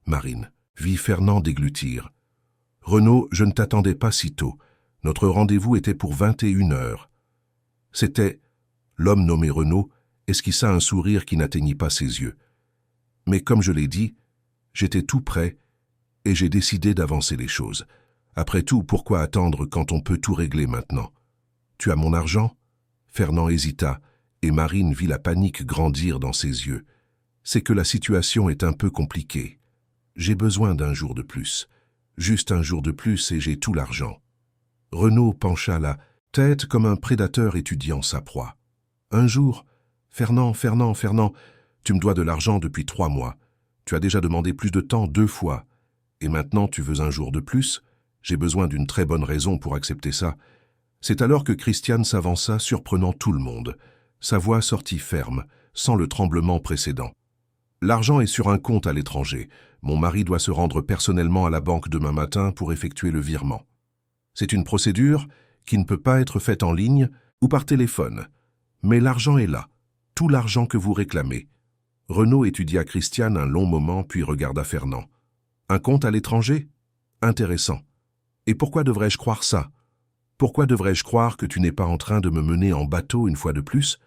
Marine vit Fernand déglutir. « Renaud, je ne t'attendais pas si tôt. Notre rendez-vous était pour 21 heures. » C'était... L'homme nommé Renaud esquissa un sourire qui n'atteignit pas ses yeux. « Mais comme je l'ai dit, j'étais tout prêt et j'ai décidé d'avancer les choses. Après tout, pourquoi attendre quand on peut tout régler maintenant? Tu as mon argent ?» Fernand hésita et Marine vit la panique grandir dans ses yeux. « C'est que la situation est un peu compliquée. J'ai besoin d'un jour de plus. Juste un jour de plus et j'ai tout l'argent. » Renaud pencha la tête comme un prédateur étudiant sa proie. « Un jour, Fernand, tu me dois de l'argent depuis 3 mois. Tu as déjà demandé plus de temps 2 fois. Et maintenant tu veux un jour de plus? J'ai besoin d'une très bonne raison pour accepter ça. » C'est alors que Christiane s'avança, surprenant tout le monde. Sa voix sortit ferme, sans le tremblement précédent. « L'argent est sur un compte à l'étranger. Mon mari doit se rendre personnellement à la banque demain matin pour effectuer le virement. C'est une procédure qui ne peut pas être faite en ligne ou par téléphone. Mais l'argent est là, tout l'argent que vous réclamez. » Renaud étudia Christiane un long moment puis regarda Fernand. « Un compte à l'étranger? Intéressant. Et pourquoi devrais-je croire ça? Pourquoi devrais-je croire que tu n'es pas en train de me mener en bateau une fois de plus?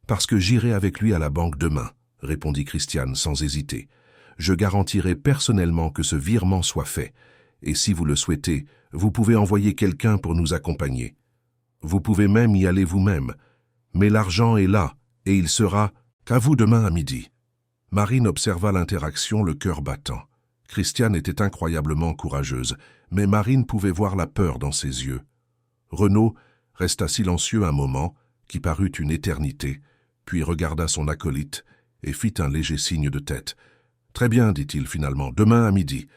Parce que j'irai avec lui à la banque demain, répondit Christiane sans hésiter. Je garantirai personnellement que ce virement soit fait. Et si vous le souhaitez, vous pouvez envoyer quelqu'un pour nous accompagner. Vous pouvez même y aller vous-même. Mais l'argent est là, et il sera qu'à vous demain à midi. » Marine observa l'interaction, le cœur battant. Christiane était incroyablement courageuse, mais Marine pouvait voir la peur dans ses yeux. Renaud resta silencieux un moment, qui parut une éternité, puis regarda son acolyte et fit un léger signe de tête. « Très bien, dit-il finalement, demain à midi.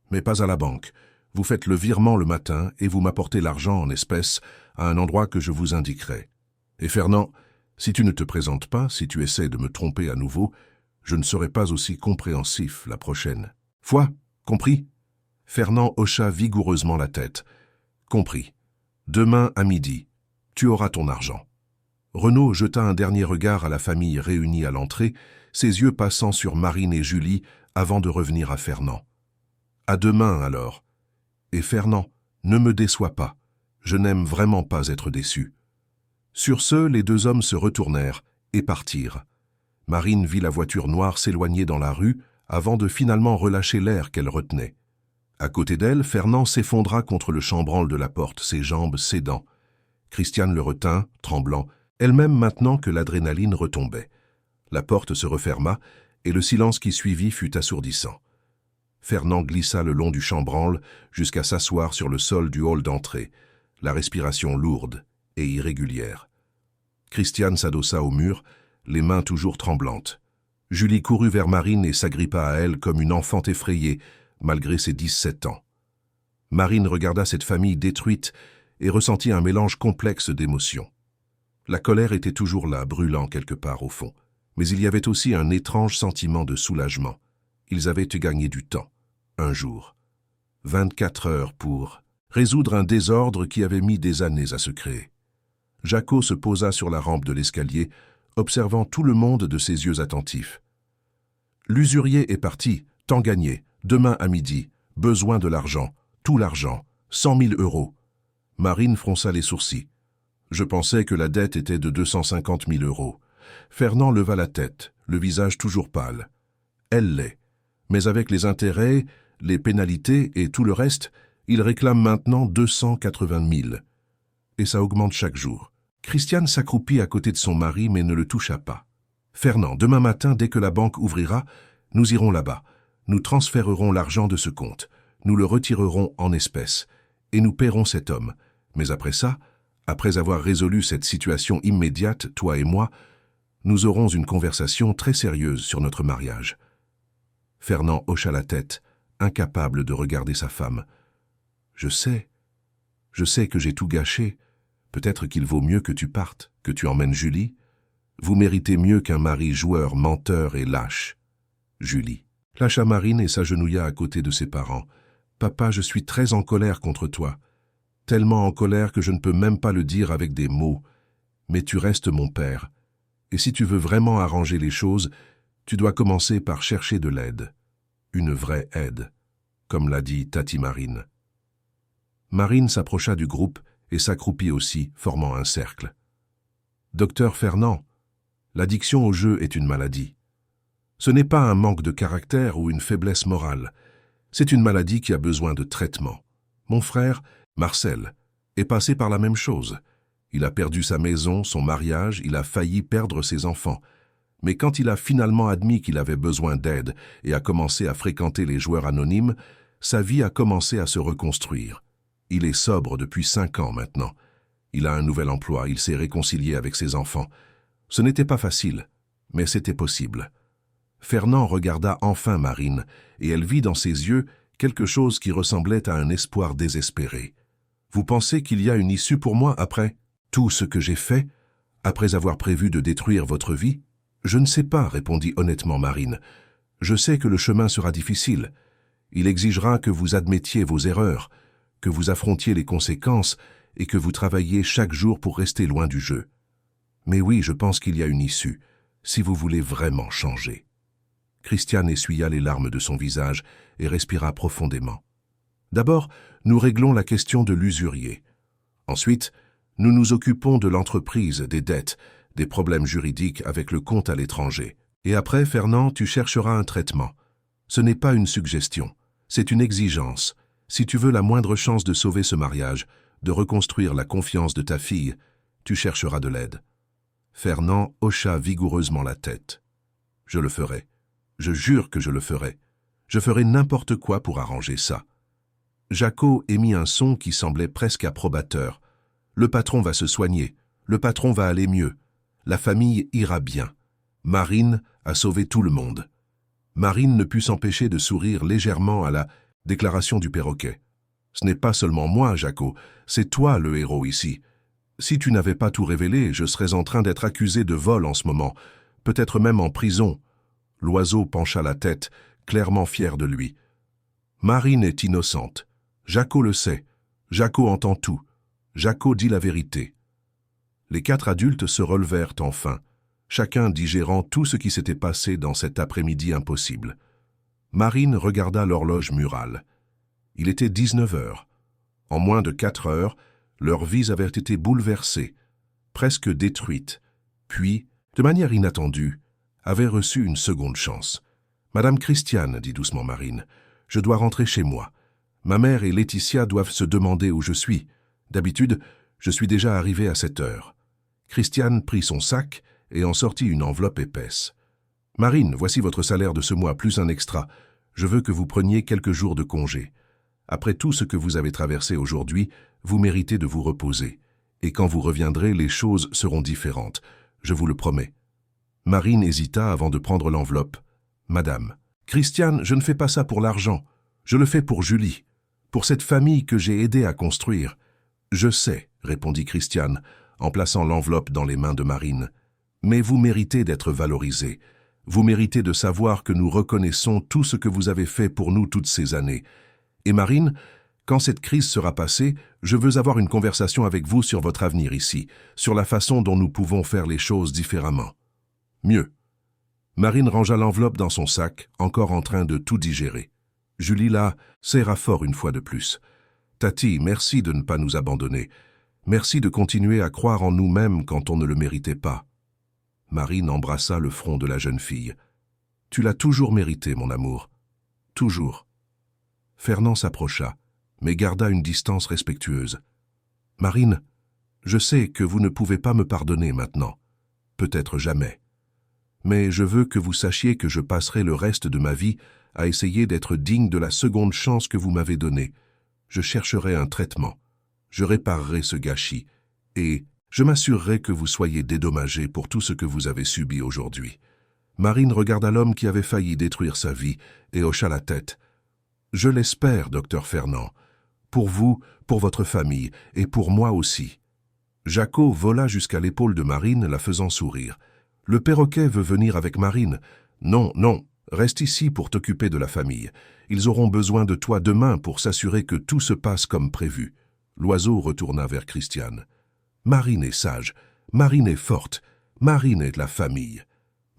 Mais pas à la banque. Vous faites le virement le matin et vous m'apportez l'argent en espèces à un endroit que je vous indiquerai. Et Fernand, si tu ne te présentes pas, si tu essaies de me tromper à nouveau, je ne serai pas aussi compréhensif la prochaine fois. Compris ?» Fernand hocha vigoureusement la tête. « Compris. Demain à midi, tu auras ton argent. » Renaud jeta un dernier regard à la famille réunie à l'entrée, ses yeux passant sur Marine et Julie avant de revenir à Fernand. « À demain alors. Et Fernand, ne me déçois pas. Je n'aime vraiment pas être déçu. » Sur ce, les deux hommes se retournèrent et partirent. Marine vit la voiture noire s'éloigner dans la rue avant de finalement relâcher l'air qu'elle retenait. À côté d'elle, Fernand s'effondra contre le chambranle de la porte, ses jambes cédant. Christiane le retint, tremblant, elle-même maintenant que l'adrénaline retombait. La porte se referma, et le silence qui suivit fut assourdissant. Fernand glissa le long du chambranle jusqu'à s'asseoir sur le sol du hall d'entrée, la respiration lourde et irrégulière. Christiane s'adossa au mur, les mains toujours tremblantes. Julie courut vers Marine et s'agrippa à elle comme une enfant effrayée, malgré ses 17 ans. Marine regarda cette famille détruite et ressentit un mélange complexe d'émotions. La colère était toujours là, brûlant quelque part au fond. Mais il y avait aussi un étrange sentiment de soulagement. Ils avaient gagné du temps, un jour. 24 heures pour résoudre un désordre qui avait mis des années à se créer. Jaco se posa sur la rampe de l'escalier, observant tout le monde de ses yeux attentifs. L'usurier est parti, temps gagné, demain à midi, besoin de l'argent, tout l'argent, 100 000 €. Marine fronça les sourcils. Je pensais que la dette était de 250 000 €. Fernand leva la tête, le visage toujours pâle. Elle l'est. Mais avec les intérêts, les pénalités et tout le reste, il réclame maintenant 280 000. Et ça augmente chaque jour. Christiane s'accroupit à côté de son mari mais ne le toucha pas. Fernand, demain matin, dès que la banque ouvrira, nous irons là-bas. Nous transférerons l'argent de ce compte. Nous le retirerons en espèces. Et nous paierons cet homme. Mais après ça, après avoir résolu cette situation immédiate, toi et moi, nous aurons une conversation très sérieuse sur notre mariage. Fernand hocha la tête, incapable de regarder sa femme. Je sais que j'ai tout gâché. Peut-être qu'il vaut mieux que tu partes, que tu emmènes Julie. Vous méritez mieux qu'un mari joueur, menteur et lâche. Julie lâcha Marine et s'agenouilla à côté de ses parents. Papa, je suis très en colère contre toi. Tellement en colère que je ne peux même pas le dire avec des mots. Mais tu restes mon père. Et si tu veux vraiment arranger les choses, tu dois commencer par chercher de l'aide. Une vraie aide, comme l'a dit Tati Marine. Marine s'approcha du groupe et s'accroupit aussi, formant un cercle. Docteur Fernand, l'addiction au jeu est une maladie. Ce n'est pas un manque de caractère ou une faiblesse morale. C'est une maladie qui a besoin de traitement. Mon frère, Marcel, est passé par la même chose. Il a perdu sa maison, son mariage, il a failli perdre ses enfants. Mais quand il a finalement admis qu'il avait besoin d'aide et a commencé à fréquenter les joueurs anonymes, sa vie a commencé à se reconstruire. Il est sobre depuis 5 ans maintenant. Il a un nouvel emploi, il s'est réconcilié avec ses enfants. Ce n'était pas facile, mais c'était possible. Fernand regarda enfin Marine, et elle vit dans ses yeux quelque chose qui ressemblait à un espoir désespéré. « Vous pensez qu'il y a une issue pour moi après tout ce que j'ai fait, après avoir prévu de détruire votre vie ?» « Je ne sais pas, répondit honnêtement Marine. Je sais que le chemin sera difficile. Il exigera que vous admettiez vos erreurs, que vous affrontiez les conséquences et que vous travailliez chaque jour pour rester loin du jeu. Mais oui, je pense qu'il y a une issue, si vous voulez vraiment changer. » Christiane essuya les larmes de son visage et respira profondément. « D'abord, nous réglons la question de l'usurier. Ensuite, nous nous occupons de l'entreprise, des dettes, des problèmes juridiques avec le compte à l'étranger. Et après, Fernand, tu chercheras un traitement. Ce n'est pas une suggestion, c'est une exigence. Si tu veux la moindre chance de sauver ce mariage, de reconstruire la confiance de ta fille, tu chercheras de l'aide. » Fernand hocha vigoureusement la tête. « Je le ferai. Je jure que je le ferai. Je ferai n'importe quoi pour arranger ça. » Jaco émit un son qui semblait presque approbateur. « Le patron va se soigner. Le patron va aller mieux. La famille ira bien. Marine a sauvé tout le monde. » Marine ne put s'empêcher de sourire légèrement à la déclaration du perroquet. « Ce n'est pas seulement moi, Jaco, c'est toi le héros ici. Si tu n'avais pas tout révélé, je serais en train d'être accusé de vol en ce moment, peut-être même en prison. » L'oiseau pencha la tête, clairement fier de lui. « Marine est innocente. Jaco le sait. Jaco entend tout. Jaco dit la vérité. » Les 4 adultes se relevèrent enfin, chacun digérant tout ce qui s'était passé dans cet après-midi impossible. Marine regarda l'horloge murale. Il était 19 heures. En moins de 4 heures, leurs vies avaient été bouleversées, presque détruites, puis, de manière inattendue, avaient reçu une seconde chance. Madame Christiane, dit doucement Marine, je dois rentrer chez moi. Ma mère et Laetitia doivent se demander où je suis. D'habitude, je suis déjà arrivé à cette heure. Christiane prit son sac et en sortit une enveloppe épaisse. Marine, voici votre salaire de ce mois, plus un extra. Je veux que vous preniez quelques jours de congé. Après tout ce que vous avez traversé aujourd'hui, vous méritez de vous reposer. Et quand vous reviendrez, les choses seront différentes. Je vous le promets. Marine hésita avant de prendre l'enveloppe. Madame, Christiane, je ne fais pas ça pour l'argent. Je le fais pour Julie, pour cette famille que j'ai aidé à construire. Je sais, répondit Christiane, en plaçant l'enveloppe dans les mains de Marine. Mais vous méritez d'être valorisée. Vous méritez de savoir que nous reconnaissons tout ce que vous avez fait pour nous toutes ces années. Et Marine, quand cette crise sera passée, je veux avoir une conversation avec vous sur votre avenir ici, sur la façon dont nous pouvons faire les choses différemment. Mieux. Marine rangea l'enveloppe dans son sac, encore en train de tout digérer. Julie la serra fort une fois de plus. Tati, merci de ne pas nous abandonner. Merci de continuer à croire en nous-mêmes quand on ne le méritait pas. Marine embrassa le front de la jeune fille. Tu l'as toujours mérité, mon amour. Toujours. Fernand s'approcha, mais garda une distance respectueuse. Marine, je sais que vous ne pouvez pas me pardonner maintenant. Peut-être jamais. Mais je veux que vous sachiez que je passerai le reste de ma vie à essayer d'être digne de la seconde chance que vous m'avez donnée. Je chercherai un traitement. Je réparerai ce gâchis. Et je m'assurerai que vous soyez dédommagé pour tout ce que vous avez subi aujourd'hui. Marine regarda l'homme qui avait failli détruire sa vie et hocha la tête. Je l'espère, docteur Fernand. Pour vous, pour votre famille et pour moi aussi. Jaco vola jusqu'à l'épaule de Marine, la faisant sourire. Le perroquet veut venir avec Marine. Non, non, reste ici pour t'occuper de la famille. Ils auront besoin de toi demain pour s'assurer que tout se passe comme prévu. L'oiseau retourna vers Christiane. Marine est sage, Marine est forte, Marine est de la famille.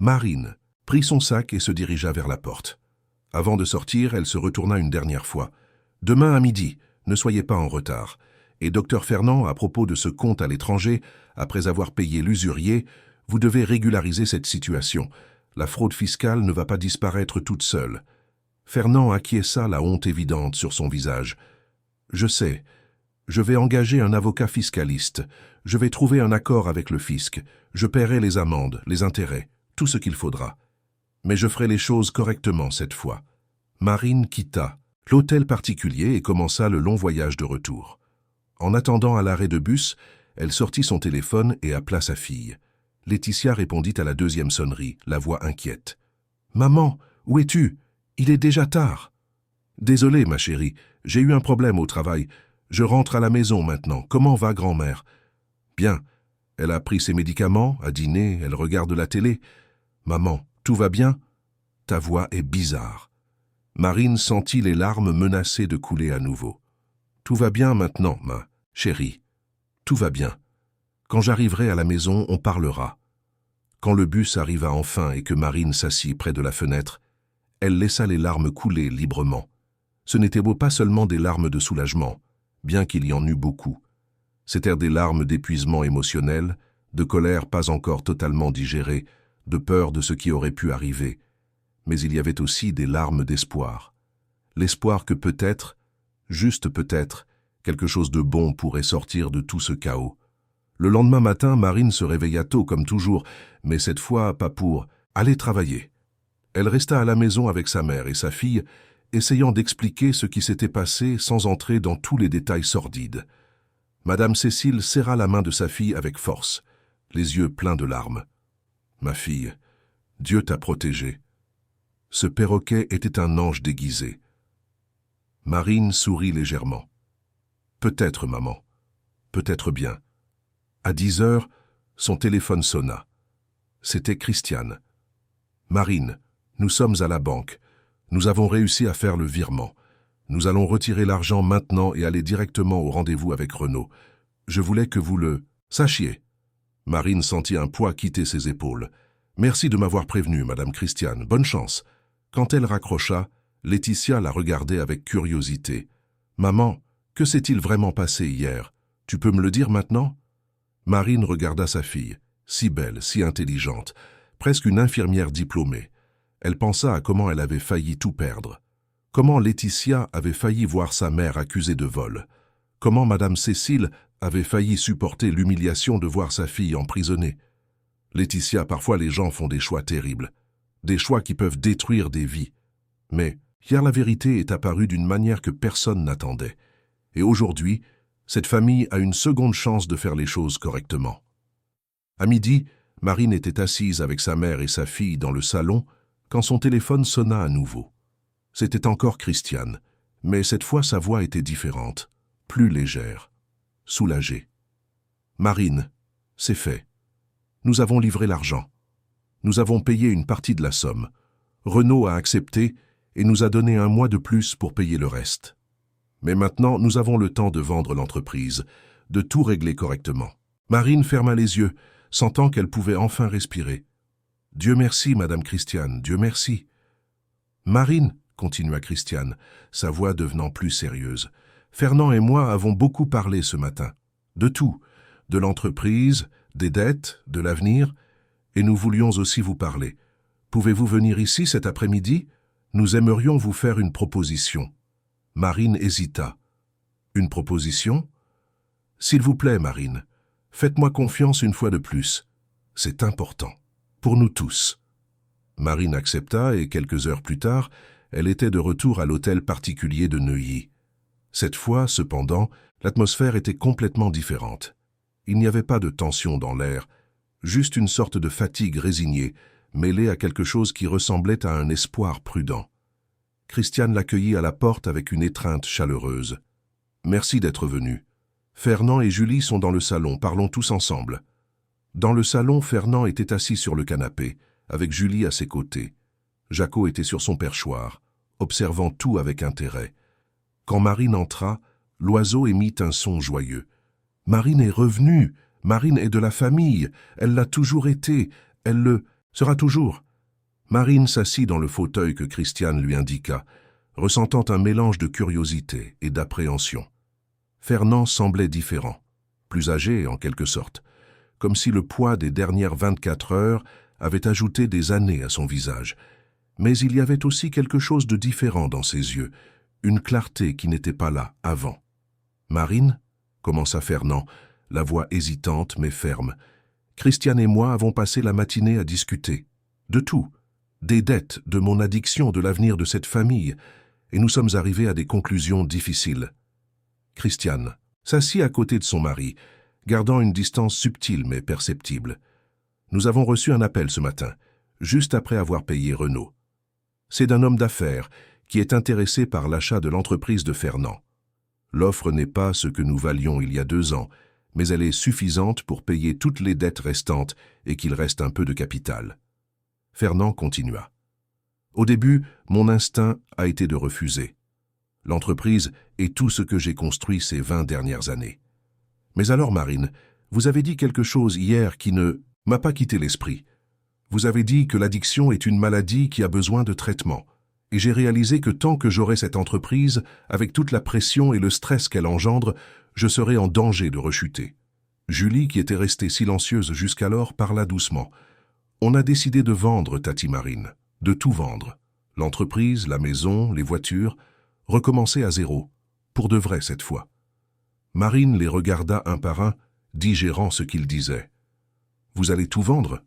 Marine prit son sac et se dirigea vers la porte. Avant de sortir, elle se retourna une dernière fois. Demain à midi, ne soyez pas en retard. Et docteur Fernand, à propos de ce compte à l'étranger, après avoir payé l'usurier, vous devez régulariser cette situation. La fraude fiscale ne va pas disparaître toute seule. Fernand acquiesça, la honte évidente sur son visage. Je sais. Je vais engager un avocat fiscaliste. Je vais trouver un accord avec le fisc. Je paierai les amendes, les intérêts, tout ce qu'il faudra. Mais je ferai les choses correctement cette fois. Marine quitta l'hôtel particulier et commença le long voyage de retour. En attendant à l'arrêt de bus, elle sortit son téléphone et appela sa fille. Laetitia répondit à la deuxième sonnerie, la voix inquiète. « Maman, où es-tu? Il est déjà tard. »« Désolée, ma chérie, j'ai eu un problème au travail. Je rentre à la maison maintenant. Comment va grand-mère? »« Bien. Elle a pris ses médicaments, a dîné, elle regarde la télé. »« Maman, tout va bien? » Ta voix est bizarre. Marine sentit les larmes menacées de couler à nouveau. « Tout va bien maintenant, ma chérie. Tout va bien. Quand j'arriverai à la maison, on parlera. » Quand le bus arriva enfin et que Marine s'assit près de la fenêtre, elle laissa les larmes couler librement. Ce n'étaient pas seulement des larmes de soulagement, bien qu'il y en eût beaucoup. C'étaient des larmes d'épuisement émotionnel, de colère pas encore totalement digérée, de peur de ce qui aurait pu arriver. Mais il y avait aussi des larmes d'espoir. L'espoir que peut-être, juste peut-être, quelque chose de bon pourrait sortir de tout ce chaos. Le lendemain matin, Marine se réveilla tôt comme toujours, mais cette fois pas pour aller travailler. Elle resta à la maison avec sa mère et sa fille, essayant d'expliquer ce qui s'était passé sans entrer dans tous les détails sordides. Madame Cécile serra la main de sa fille avec force, les yeux pleins de larmes. « Ma fille, Dieu t'a protégée. » Ce perroquet était un ange déguisé. Marine sourit légèrement. « Peut-être, maman. Peut-être bien. » À 10 heures, son téléphone sonna. C'était Christiane. « Marine, nous sommes à la banque. Nous avons réussi à faire le virement. Nous allons retirer l'argent maintenant et aller directement au rendez-vous avec Renaud. Je voulais que vous le sachiez. » Marine sentit un poids quitter ses épaules. « Merci de m'avoir prévenu, Madame Christiane. Bonne chance. » Quand elle raccrocha, Laetitia la regardait avec curiosité. « Maman, que s'est-il vraiment passé hier? Tu peux me le dire maintenant ?» Marine regarda sa fille, si belle, si intelligente, presque une infirmière diplômée. Elle pensa à comment elle avait failli tout perdre. Comment Laetitia avait failli voir sa mère accusée de vol. Comment Madame Cécile avait failli supporter l'humiliation de voir sa fille emprisonnée. Laetitia, parfois les gens font des choix terribles. Des choix qui peuvent détruire des vies. Mais hier la vérité est apparue d'une manière que personne n'attendait. Et aujourd'hui, cette famille a une seconde chance de faire les choses correctement. À midi, Marine était assise avec sa mère et sa fille dans le salon quand son téléphone sonna à nouveau. C'était encore Christiane, mais cette fois sa voix était différente, plus légère, soulagée. « Marine, c'est fait. Nous avons livré l'argent. Nous avons payé une partie de la somme. Renault a accepté et nous a donné 1 mois de plus pour payer le reste. Mais maintenant, nous avons le temps de vendre l'entreprise, de tout régler correctement. » Marine ferma les yeux, sentant qu'elle pouvait enfin respirer. « Dieu merci, Madame Christiane, Dieu merci. »« Marine, » continua Christiane, sa voix devenant plus sérieuse, « Fernand et moi avons beaucoup parlé ce matin. De tout, de l'entreprise, des dettes, de l'avenir, et nous voulions aussi vous parler. Pouvez-vous venir ici cet après-midi? Nous aimerions vous faire une proposition. » Marine hésita. « Une proposition? S'il vous plaît, Marine, faites-moi confiance une fois de plus. C'est important. Pour nous tous. » Marine accepta et quelques heures plus tard, elle était de retour à l'hôtel particulier de Neuilly. Cette fois, cependant, l'atmosphère était complètement différente. Il n'y avait pas de tension dans l'air, juste une sorte de fatigue résignée, mêlée à quelque chose qui ressemblait à un espoir prudent. Christiane l'accueillit à la porte avec une étreinte chaleureuse. « Merci d'être venu. Fernand et Julie sont dans le salon, parlons tous ensemble. » Dans le salon, Fernand était assis sur le canapé, avec Julie à ses côtés. Jaco était sur son perchoir, observant tout avec intérêt. Quand Marine entra, l'oiseau émit un son joyeux. « Marine est revenue, Marine est de la famille, elle l'a toujours été, elle le sera toujours. » Marine s'assit dans le fauteuil que Christiane lui indiqua, ressentant un mélange de curiosité et d'appréhension. Fernand semblait différent, plus âgé en quelque sorte, comme si le poids des dernières 24 heures avait ajouté des années à son visage. Mais il y avait aussi quelque chose de différent dans ses yeux, une clarté qui n'était pas là avant. « Marine ?» commença Fernand, la voix hésitante mais ferme. « Christiane et moi avons passé la matinée à discuter. De tout. Des dettes, de mon addiction, de l'avenir de cette famille, et nous sommes arrivés à des conclusions difficiles. » Christiane s'assit à côté de son mari, gardant une distance subtile mais perceptible. « Nous avons reçu un appel ce matin, juste après avoir payé Renault. C'est d'un homme d'affaires qui est intéressé par l'achat de l'entreprise de Fernand. L'offre n'est pas ce que nous valions il y a 2 ans, mais elle est suffisante pour payer toutes les dettes restantes et qu'il reste un peu de capital. » Fernand continua. « Au début, mon instinct a été de refuser. L'entreprise est tout ce que j'ai construit ces 20 dernières années. Mais alors, Marine, vous avez dit quelque chose hier qui ne m'a pas quitté l'esprit. Vous avez dit que l'addiction est une maladie qui a besoin de traitement. Et j'ai réalisé que tant que j'aurai cette entreprise, avec toute la pression et le stress qu'elle engendre, je serai en danger de rechuter. » Julie, qui était restée silencieuse jusqu'alors, parla doucement. « On a décidé de vendre, Tati Marine, de tout vendre. L'entreprise, la maison, les voitures, recommencer à zéro, pour de vrai cette fois. » Marine les regarda un par un, digérant ce qu'ils disaient. « Vous allez tout vendre ?»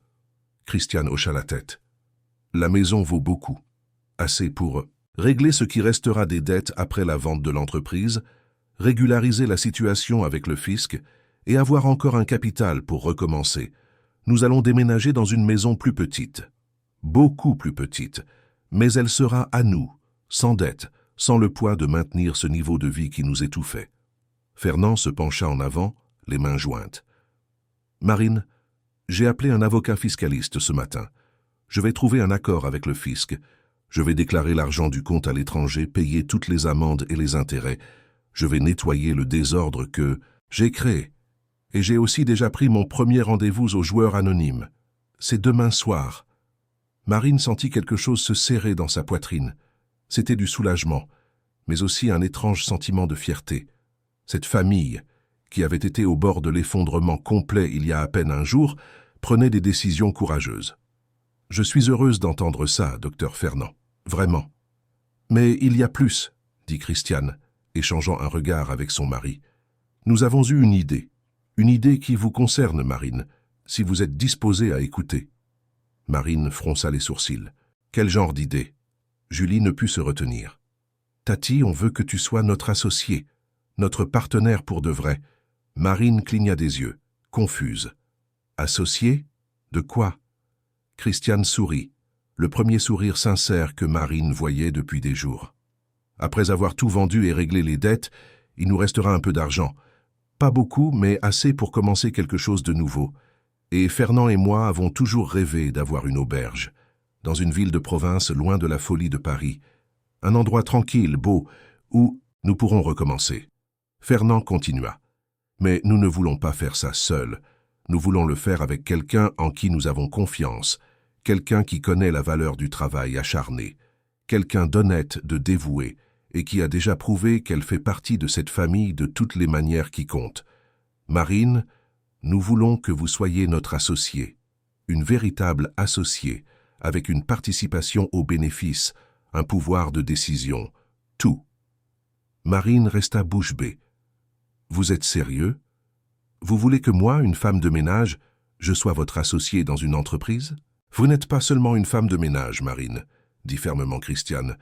Christiane hocha la tête. « La maison vaut beaucoup. Assez pour régler ce qui restera des dettes après la vente de l'entreprise, régulariser la situation avec le fisc et avoir encore un capital pour recommencer. Nous allons déménager dans une maison plus petite. Beaucoup plus petite, mais elle sera à nous, sans dette, sans le poids de maintenir ce niveau de vie qui nous étouffait. » Fernand se pencha en avant, les mains jointes. « Marine, j'ai appelé un avocat fiscaliste ce matin. Je vais trouver un accord avec le fisc. Je vais déclarer l'argent du compte à l'étranger, payer toutes les amendes et les intérêts. Je vais nettoyer le désordre que j'ai créé. Et j'ai aussi déjà pris mon premier rendez-vous aux joueurs anonymes. C'est demain soir. » Marine sentit quelque chose se serrer dans sa poitrine. C'était du soulagement, mais aussi un étrange sentiment de fierté. Cette famille, qui avait été au bord de l'effondrement complet il y a à peine un jour, prenait des décisions courageuses. Je suis heureuse d'entendre ça, docteur Fernand. Vraiment. Mais il y a plus, dit Christiane, échangeant un regard avec son mari. Nous avons eu une idée qui vous concerne, Marine, si vous êtes disposée à écouter. Marine fronça les sourcils. Quel genre d'idée? Julie ne put se retenir. Tati, on veut que tu sois notre associé, notre partenaire pour de vrai. Marine cligna des yeux, confuse. Associé? De quoi? Christiane sourit, le premier sourire sincère que Marine voyait depuis des jours. Après avoir tout vendu et réglé les dettes, il nous restera un peu d'argent. Pas beaucoup, mais assez pour commencer quelque chose de nouveau. Et Fernand et moi avons toujours rêvé d'avoir une auberge, dans une ville de province loin de la folie de Paris. Un endroit tranquille, beau, où nous pourrons recommencer. Fernand continua. Mais nous ne voulons pas faire ça seuls. Nous voulons le faire avec quelqu'un en qui nous avons confiance, quelqu'un qui connaît la valeur du travail acharné, quelqu'un d'honnête, de dévoué, et qui a déjà prouvé qu'elle fait partie de cette famille de toutes les manières qui comptent. Marine, nous voulons que vous soyez notre associée, une véritable associée, avec une participation aux bénéfices, un pouvoir de décision, tout. Marine resta bouche bée. Vous êtes sérieux? Vous voulez que moi, une femme de ménage, je sois votre associée dans une entreprise? Vous n'êtes pas seulement une femme de ménage, Marine, dit fermement Christiane.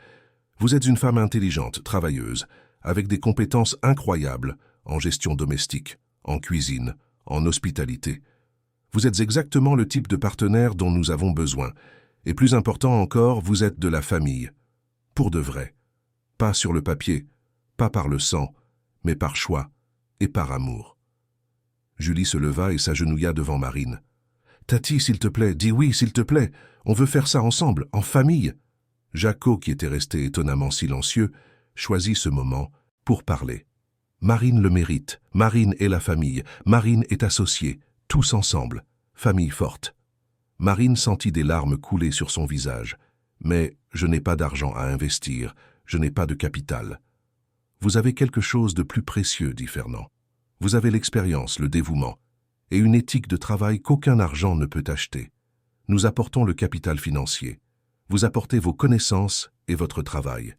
Vous êtes une femme intelligente, travailleuse, avec des compétences incroyables en gestion domestique, en cuisine, en hospitalité. Vous êtes exactement le type de partenaire dont nous avons besoin. Et plus important encore, vous êtes de la famille. Pour de vrai. Pas sur le papier, pas par le sang, mais par choix et par amour. Julie se leva et s'agenouilla devant Marine. « Tati, s'il te plaît, dis oui, s'il te plaît. On veut faire ça ensemble, en famille. » Jaco, qui était resté étonnamment silencieux, choisit ce moment pour parler. Marine le mérite, Marine est la famille, Marine est associée, tous ensemble, famille forte. Marine sentit des larmes couler sur son visage. Mais je n'ai pas d'argent à investir, je n'ai pas de capital. Vous avez quelque chose de plus précieux, dit Fernand. Vous avez l'expérience, le dévouement, et une éthique de travail qu'aucun argent ne peut acheter. Nous apportons le capital financier. Vous apportez vos connaissances et votre travail.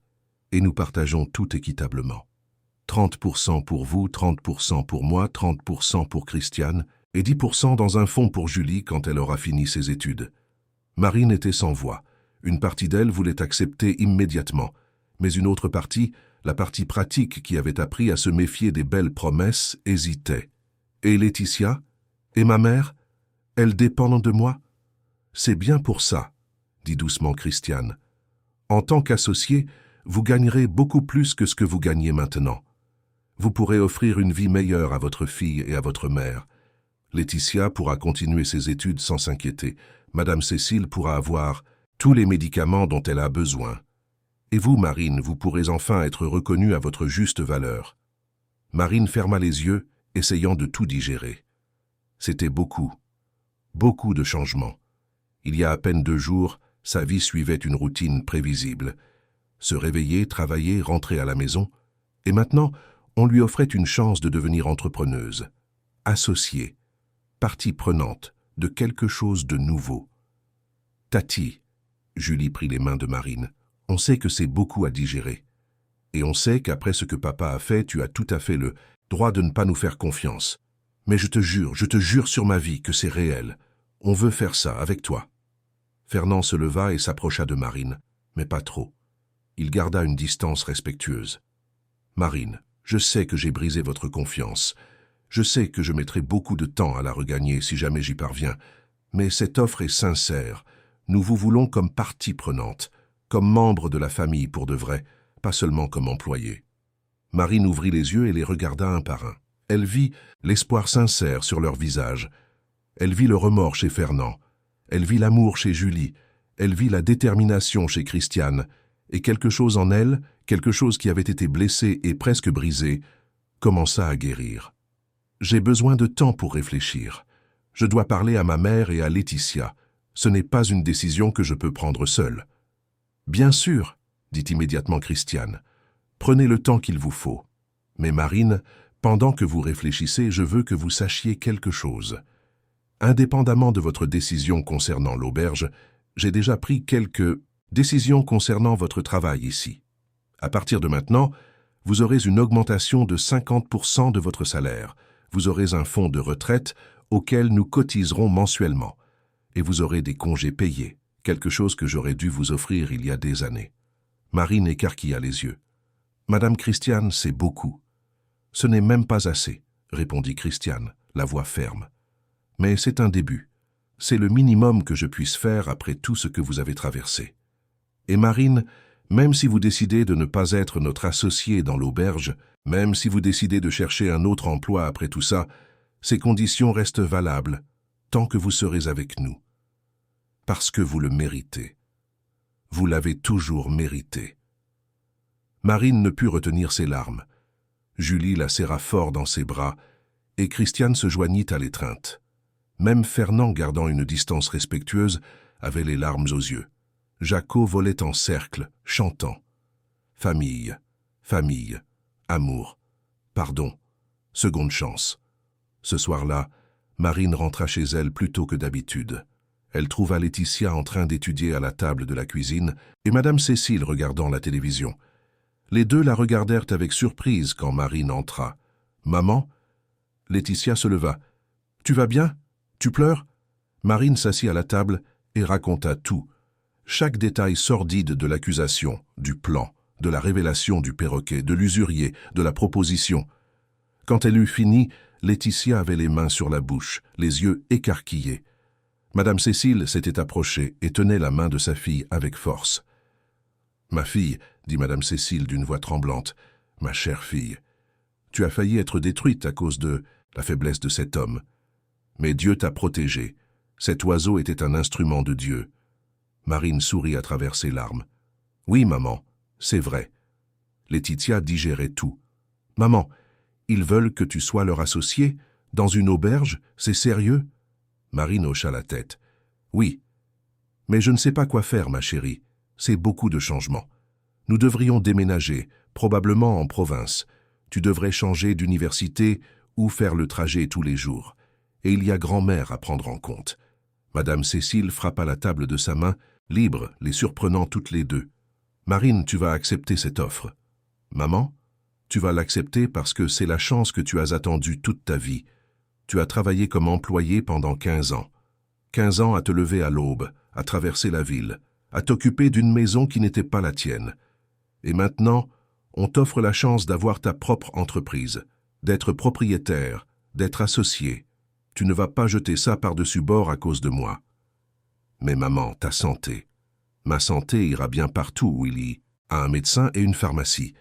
Et nous partageons tout équitablement. 30% pour vous, 30% pour moi, 30% pour Christiane, et 10% dans un fonds pour Julie quand elle aura fini ses études. Marine était sans voix. Une partie d'elle voulait accepter immédiatement, mais une autre partie, la partie pratique qui avait appris à se méfier des belles promesses, hésitait. Et Laetitia? Et ma mère? Elles dépendent de moi? C'est bien pour ça, dit doucement Christiane. En tant qu'associé, vous gagnerez beaucoup plus que ce que vous gagnez maintenant. Vous pourrez offrir une vie meilleure à votre fille et à votre mère. Laetitia pourra continuer ses études sans s'inquiéter. Madame Cécile pourra avoir tous les médicaments dont elle a besoin. Et vous, Marine, vous pourrez enfin être reconnue à votre juste valeur. Marine ferma les yeux, essayant de tout digérer. C'était beaucoup, beaucoup de changements. Il y a à peine 2 jours, sa vie suivait une routine prévisible. Se réveiller, travailler, rentrer à la maison. Et maintenant, on lui offrait une chance de devenir entrepreneuse, associée, partie prenante de quelque chose de nouveau. Tati, Julie prit les mains de Marine, on sait que c'est beaucoup à digérer. Et on sait qu'après ce que papa a fait, tu as tout à fait le droit de ne pas nous faire confiance. Mais je te jure sur ma vie que c'est réel. On veut faire ça avec toi. Fernand se leva et s'approcha de Marine, mais pas trop. Il garda une distance respectueuse. Marine, je sais que j'ai brisé votre confiance. Je sais que je mettrai beaucoup de temps à la regagner si jamais j'y parviens. Mais cette offre est sincère. Nous vous voulons comme partie prenante, comme membre de la famille pour de vrai, pas seulement comme employé. Marine ouvrit les yeux et les regarda un par un. Elle vit l'espoir sincère sur leur visage. Elle vit le remords chez Fernand. Elle vit l'amour chez Julie. Elle vit la détermination chez Christiane. Et quelque chose en elle, quelque chose qui avait été blessé et presque brisé, commença à guérir. J'ai besoin de temps pour réfléchir. Je dois parler à ma mère et à Laetitia. Ce n'est pas une décision que je peux prendre seule. Bien sûr, dit immédiatement Christiane. Prenez le temps qu'il vous faut. Mais Marine, pendant que vous réfléchissez, je veux que vous sachiez quelque chose. Indépendamment de votre décision concernant l'auberge, j'ai déjà pris quelques décisions concernant votre travail ici. À partir de maintenant, vous aurez une augmentation de 50% de votre salaire. Vous aurez un fonds de retraite auquel nous cotiserons mensuellement. Et vous aurez des congés payés, quelque chose que j'aurais dû vous offrir il y a des années. » Marine écarquilla les yeux. « Madame Christiane, c'est beaucoup. »« Ce n'est même pas assez, » répondit Christiane, la voix ferme. « Mais c'est un début. C'est le minimum que je puisse faire après tout ce que vous avez traversé. Et Marine, même si vous décidez de ne pas être notre associé dans l'auberge, même si vous décidez de chercher un autre emploi après tout ça, ces conditions restent valables tant que vous serez avec nous. Parce que vous le méritez. Vous l'avez toujours mérité. » Marine ne put retenir ses larmes. Julie la serra fort dans ses bras et Christiane se joignit à l'étreinte. Même Fernand, gardant une distance respectueuse, avait les larmes aux yeux. Jaco volait en cercle, chantant. Famille, famille, amour, pardon, seconde chance. Ce soir-là, Marine rentra chez elle plus tôt que d'habitude. Elle trouva Laetitia en train d'étudier à la table de la cuisine et Madame Cécile regardant la télévision. Les deux la regardèrent avec surprise quand Marine entra. « Maman ?» Laetitia se leva. « Tu vas bien? Tu pleures ?» Marine s'assit à la table et raconta tout. Chaque détail sordide de l'accusation, du plan, de la révélation du perroquet, de l'usurier, de la proposition. Quand elle eut fini, Laetitia avait les mains sur la bouche, les yeux écarquillés. Madame Cécile s'était approchée et tenait la main de sa fille avec force. « Ma fille, » dit Madame Cécile d'une voix tremblante, « ma chère fille, tu as failli être détruite à cause de la faiblesse de cet homme. Mais Dieu t'a protégée. Cet oiseau était un instrument de Dieu. » Marine sourit à travers ses larmes. « Oui, maman, c'est vrai. » Laetitia digérait tout. « Maman, ils veulent que tu sois leur associée? Dans une auberge? C'est sérieux ?» Marine hocha la tête. « Oui. Mais je ne sais pas quoi faire, ma chérie. C'est beaucoup de changements. Nous devrions déménager, probablement en province. Tu devrais changer d'université ou faire le trajet tous les jours. Et il y a grand-mère à prendre en compte. » Madame Cécile frappa la table de sa main, libre, les surprenant toutes les deux. « Marine, tu vas accepter cette offre. »« Maman, tu vas l'accepter parce que c'est la chance que tu as attendue toute ta vie. Tu as travaillé comme employé pendant 15 ans. 15 ans à te lever à l'aube, à traverser la ville, à t'occuper d'une maison qui n'était pas la tienne. Et maintenant, on t'offre la chance d'avoir ta propre entreprise, d'être propriétaire, d'être associé. Tu ne vas pas jeter ça par-dessus bord à cause de moi. Mais maman, ta santé. Ma santé ira bien partout, Willy, à un médecin et une pharmacie.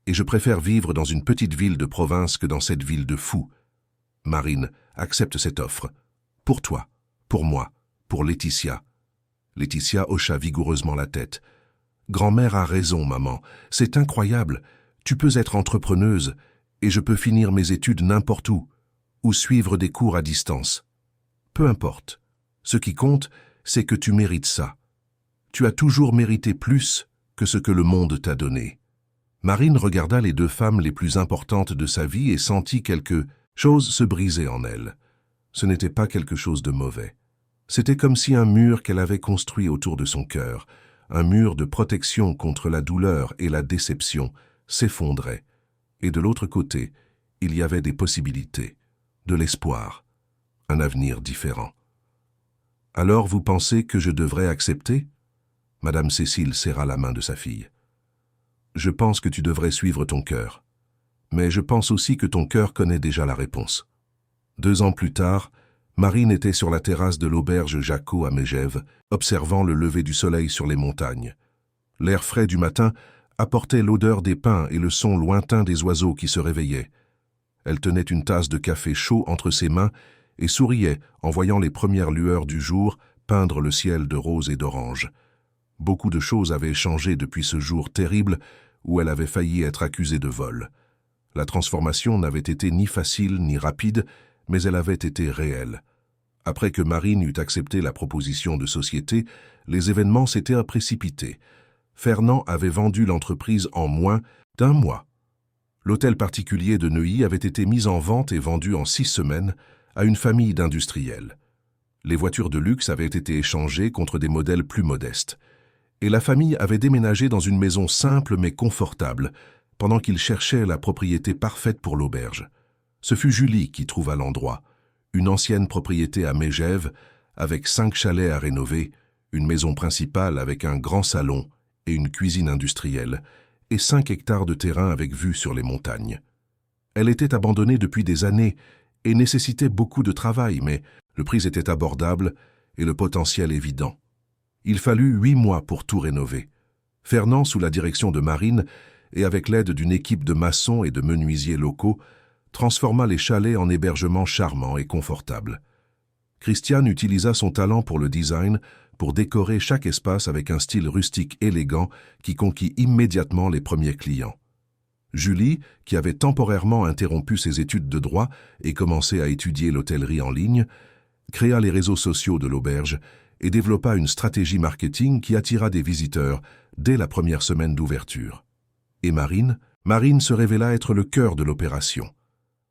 Et je préfère vivre dans une petite ville de province que dans cette ville de fous. Marine, accepte cette offre. Pour toi, pour moi, pour Laetitia. » Laetitia hocha vigoureusement la tête. « Grand-mère a raison, maman. C'est incroyable. Tu peux être entrepreneuse et je peux finir mes études n'importe où, ou suivre des cours à distance. Peu importe. Ce qui compte, c'est que tu mérites ça. Tu as toujours mérité plus que ce que le monde t'a donné. » Marine regarda les deux femmes les plus importantes de sa vie et sentit quelque chose se briser en elle. Ce n'était pas quelque chose de mauvais. C'était comme si un mur qu'elle avait construit autour de son cœur, un mur de protection contre la douleur et la déception, s'effondrait. Et de l'autre côté, il y avait des possibilités, de l'espoir, un avenir différent. « Alors vous pensez que je devrais accepter ?» Madame Cécile serra la main de sa fille. « Je pense que tu devrais suivre ton cœur. Mais je pense aussi que ton cœur connaît déjà la réponse. » 2 ans plus tard, Marine était sur la terrasse de l'auberge Jaco à Megève, observant le lever du soleil sur les montagnes. L'air frais du matin apportait l'odeur des pins et le son lointain des oiseaux qui se réveillaient. Elle tenait une tasse de café chaud entre ses mains et souriait en voyant les premières lueurs du jour peindre le ciel de rose et d'orange. Beaucoup de choses avaient changé depuis ce jour terrible où elle avait failli être accusée de vol. La transformation n'avait été ni facile ni rapide, mais elle avait été réelle. Après que Marine eut accepté la proposition de société, les événements s'étaient précipités. Fernand avait vendu l'entreprise en moins d'1 mois. L'hôtel particulier de Neuilly avait été mis en vente et vendu en 6 semaines à une famille d'industriels. Les voitures de luxe avaient été échangées contre des modèles plus modestes. Et la famille avait déménagé dans une maison simple mais confortable, pendant qu'ils cherchaient la propriété parfaite pour l'auberge. Ce fut Julie qui trouva l'endroit, une ancienne propriété à Mégève, avec 5 chalets à rénover, une maison principale avec un grand salon et une cuisine industrielle, et 5 hectares de terrain avec vue sur les montagnes. Elle était abandonnée depuis des années et nécessitait beaucoup de travail, mais le prix était abordable et le potentiel évident. Il fallut 8 mois pour tout rénover. Fernand, sous la direction de Marine et avec l'aide d'une équipe de maçons et de menuisiers locaux, transforma les chalets en hébergements charmants et confortables. Christiane utilisa son talent pour le design pour décorer chaque espace avec un style rustique élégant qui conquit immédiatement les premiers clients. Julie, qui avait temporairement interrompu ses études de droit et commencé à étudier l'hôtellerie en ligne, créa les réseaux sociaux de l'auberge et développa une stratégie marketing qui attira des visiteurs dès la première semaine d'ouverture. Et Marine se révéla être le cœur de l'opération.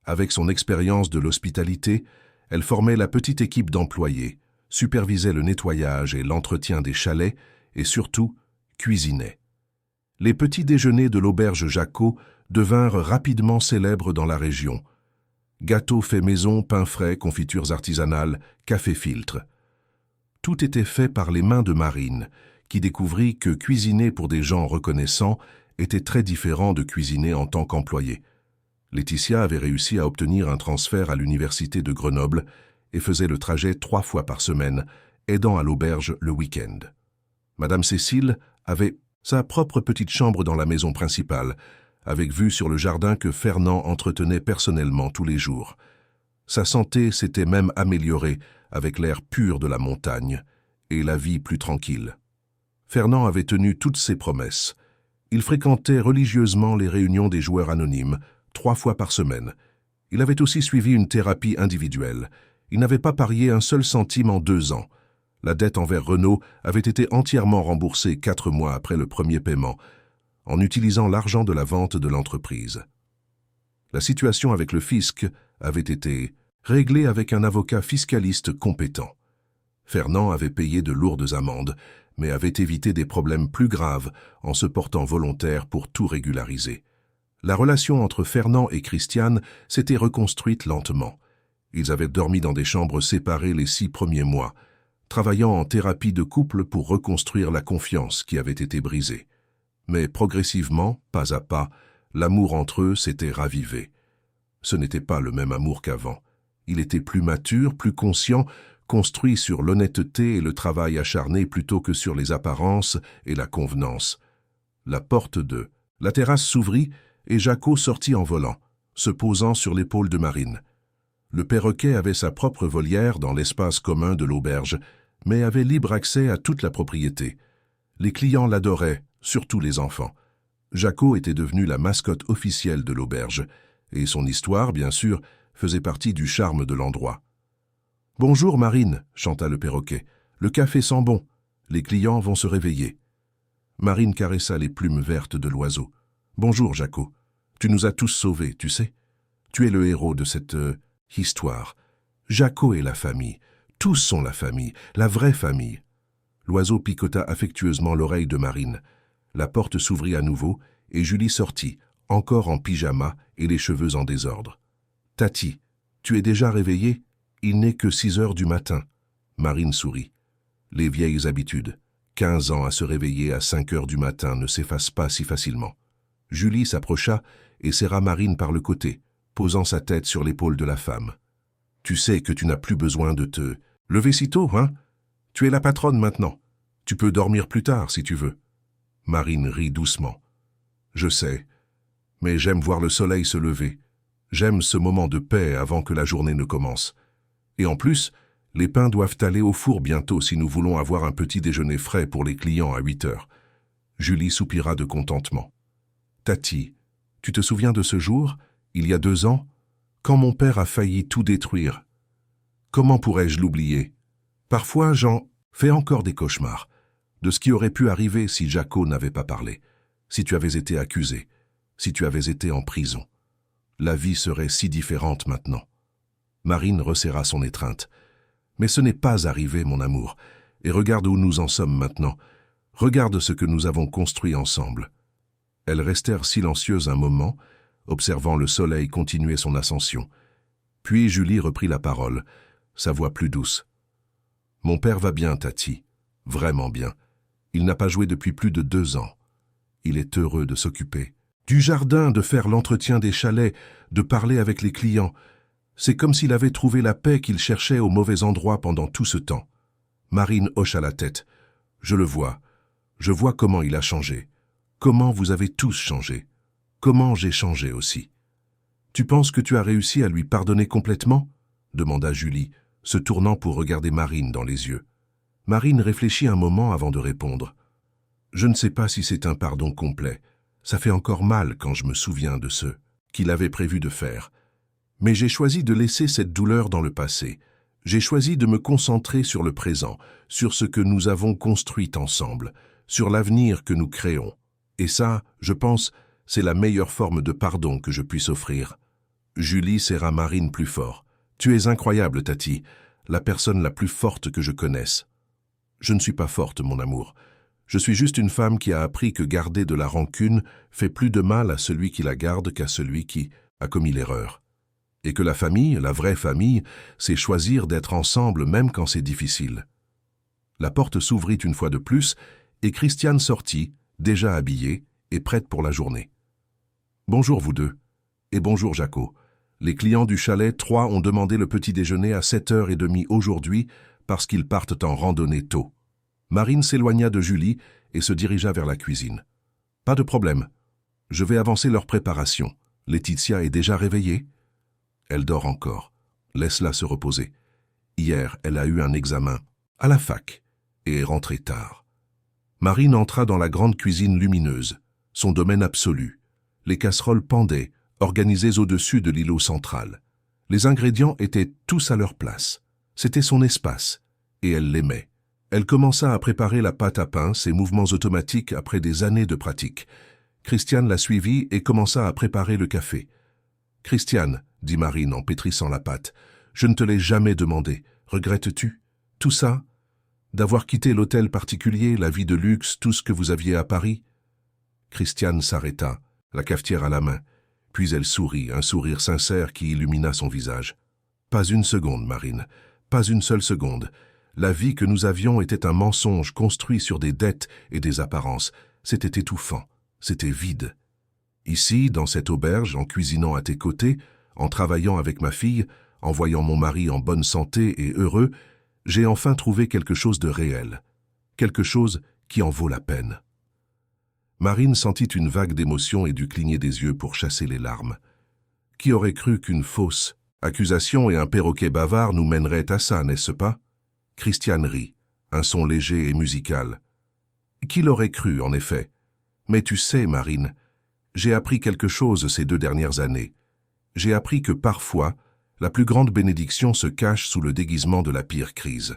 Avec son expérience de l'hospitalité, elle formait la petite équipe d'employés, supervisait le nettoyage et l'entretien des chalets et surtout cuisinait. Les petits déjeuners de l'auberge Jacot devinrent rapidement célèbres dans la région. Gâteaux faits maison, pain frais, confitures artisanales, café filtre. Tout était fait par les mains de Marine, qui découvrit que cuisiner pour des gens reconnaissants était très différent de cuisiner en tant qu'employé. Laetitia avait réussi à obtenir un transfert à l'université de Grenoble et faisait le trajet 3 fois par semaine, aidant à l'auberge le week-end. Madame Cécile avait sa propre petite chambre dans la maison principale, avec vue sur le jardin que Fernand entretenait personnellement tous les jours. Sa santé s'était même améliorée avec l'air pur de la montagne et la vie plus tranquille. Fernand avait tenu toutes ses promesses. Il fréquentait religieusement les réunions des joueurs anonymes, 3 fois par semaine. Il avait aussi suivi une thérapie individuelle. Il n'avait pas parié un seul centime en 2 ans. La dette envers Renault avait été entièrement remboursée 4 mois après le premier paiement, en utilisant l'argent de la vente de l'entreprise. La situation avec le fisc avait été réglée avec un avocat fiscaliste compétent. Fernand avait payé de lourdes amendes, mais avait évité des problèmes plus graves en se portant volontaire pour tout régulariser. La relation entre Fernand et Christiane s'était reconstruite lentement. Ils avaient dormi dans des chambres séparées les 6 premiers mois, travaillant en thérapie de couple pour reconstruire la confiance qui avait été brisée. Mais progressivement, pas à pas, l'amour entre eux s'était ravivé. Ce n'était pas le même amour qu'avant. Il était plus mature, plus conscient, construit sur l'honnêteté et le travail acharné plutôt que sur les apparences et la convenance. La porte de la terrasse s'ouvrit et Jacot sortit en volant, se posant sur l'épaule de Marine. Le perroquet avait sa propre volière dans l'espace commun de l'auberge, mais avait libre accès à toute la propriété. Les clients l'adoraient, surtout les enfants. Jacot était devenu la mascotte officielle de l'auberge, et son histoire, bien sûr, faisait partie du charme de l'endroit. « Bonjour Marine » chanta le perroquet. « Le café sent bon. Les clients vont se réveiller. » Marine caressa les plumes vertes de l'oiseau. « Bonjour Jacot. Tu nous as tous sauvés, tu sais. Tu es le héros de cette histoire. Jacot et la famille. Tous sont la famille, la vraie famille. » L'oiseau picota affectueusement l'oreille de Marine. La porte s'ouvrit à nouveau et Julie sortit, encore en pyjama et les cheveux en désordre. « Tati, tu es déjà réveillée ? Il n'est que 6 heures du matin. » Marine sourit. Les vieilles habitudes. 15 ans à se réveiller à 5 heures du matin ne s'effacent pas si facilement. Julie s'approcha et serra Marine par le côté, posant sa tête sur l'épaule de la femme. « Tu sais que tu n'as plus besoin de te lever si tôt, hein ? Tu es la patronne maintenant. Tu peux dormir plus tard si tu veux. » Marine rit doucement. « Je sais, mais j'aime voir le soleil se lever. J'aime ce moment de paix avant que la journée ne commence. Et en plus, les pains doivent aller au four bientôt si nous voulons avoir un petit déjeuner frais pour les clients à 8 heures. » Julie soupira de contentement. « Tati, tu te souviens de ce jour, il y a 2 ans, quand mon père a failli tout détruire? Comment pourrais-je l'oublier? Parfois, j'en fais encore des cauchemars, de ce qui aurait pu arriver si Jacot n'avait pas parlé, si tu avais été accusé, si tu avais été en prison. La vie serait si différente maintenant. » Marine resserra son étreinte. « Mais ce n'est pas arrivé, mon amour. Et regarde où nous en sommes maintenant. Regarde ce que nous avons construit ensemble. » Elles restèrent silencieuses un moment, observant le soleil continuer son ascension. Puis Julie reprit la parole, sa voix plus douce. « Mon père va bien, Tati. Vraiment bien. Il n'a pas joué depuis plus de 2 ans. Il est heureux de s'occuper du jardin, de faire l'entretien des chalets, de parler avec les clients. C'est comme s'il avait trouvé la paix qu'il cherchait au mauvais endroit pendant tout ce temps. » Marine hocha la tête. « Je le vois. Je vois comment il a changé. Comment vous avez tous changé. Comment j'ai changé aussi. »« Tu penses que tu as réussi à lui pardonner complètement ?» demanda Julie, se tournant pour regarder Marine dans les yeux. Marine réfléchit un moment avant de répondre. « Je ne sais pas si c'est un pardon complet. Ça fait encore mal quand je me souviens de ce qu'il avait prévu de faire. Mais j'ai choisi de laisser cette douleur dans le passé. J'ai choisi de me concentrer sur le présent, sur ce que nous avons construit ensemble, sur l'avenir que nous créons. Et ça, je pense, c'est la meilleure forme de pardon que je puisse offrir. » Julie serra Marine plus fort. « Tu es incroyable, Tati, la personne la plus forte que je connaisse. » « Je ne suis pas forte, mon amour. Je suis juste une femme qui a appris que garder de la rancune fait plus de mal à celui qui la garde qu'à celui qui a commis l'erreur. Et que la famille, la vraie famille, c'est choisir d'être ensemble même quand c'est difficile. » La porte s'ouvrit une fois de plus et Christiane sortit, déjà habillée et prête pour la journée. « Bonjour vous deux. Et bonjour Jaco. Les clients du chalet 3 ont demandé le petit déjeuner à 7h30 aujourd'hui parce qu'ils partent en randonnée tôt. » Marine s'éloigna de Julie et se dirigea vers la cuisine. « Pas de problème. Je vais avancer leur préparation. Laetitia est déjà réveillée ? » « Elle dort encore. Laisse-la se reposer. Hier, elle a eu un examen à la fac et est rentrée tard. » Marine entra dans la grande cuisine lumineuse, son domaine absolu. Les casseroles pendaient, organisées au-dessus de l'îlot central. Les ingrédients étaient tous à leur place. C'était son espace, et elle l'aimait. Elle commença à préparer la pâte à pain, ses mouvements automatiques après des années de pratique. Christiane la suivit et commença à préparer le café. « Christiane, » dit Marine en pétrissant la pâte, « je ne te l'ai jamais demandé. Regrettes-tu tout ça? D'avoir quitté l'hôtel particulier, la vie de luxe, tout ce que vous aviez à Paris ?» Christiane s'arrêta, la cafetière à la main. Puis elle sourit, un sourire sincère qui illumina son visage. « Pas une seconde, Marine, pas une seule seconde. La vie que nous avions était un mensonge construit sur des dettes et des apparences. C'était étouffant, c'était vide. Ici, dans cette auberge, en cuisinant à tes côtés, en travaillant avec ma fille, en voyant mon mari en bonne santé et heureux, j'ai enfin trouvé quelque chose de réel, quelque chose qui en vaut la peine. » Marine sentit une vague d'émotion et dut cligner des yeux pour chasser les larmes. Qui aurait cru qu'une fausse accusation et un perroquet bavard nous mèneraient à ça, n'est-ce pas? Christiane rit, un son léger et musical. Qui l'aurait cru, en effet? Mais tu sais, Marine, j'ai appris quelque chose ces 2 dernières années. J'ai appris que parfois, la plus grande bénédiction se cache sous le déguisement de la pire crise.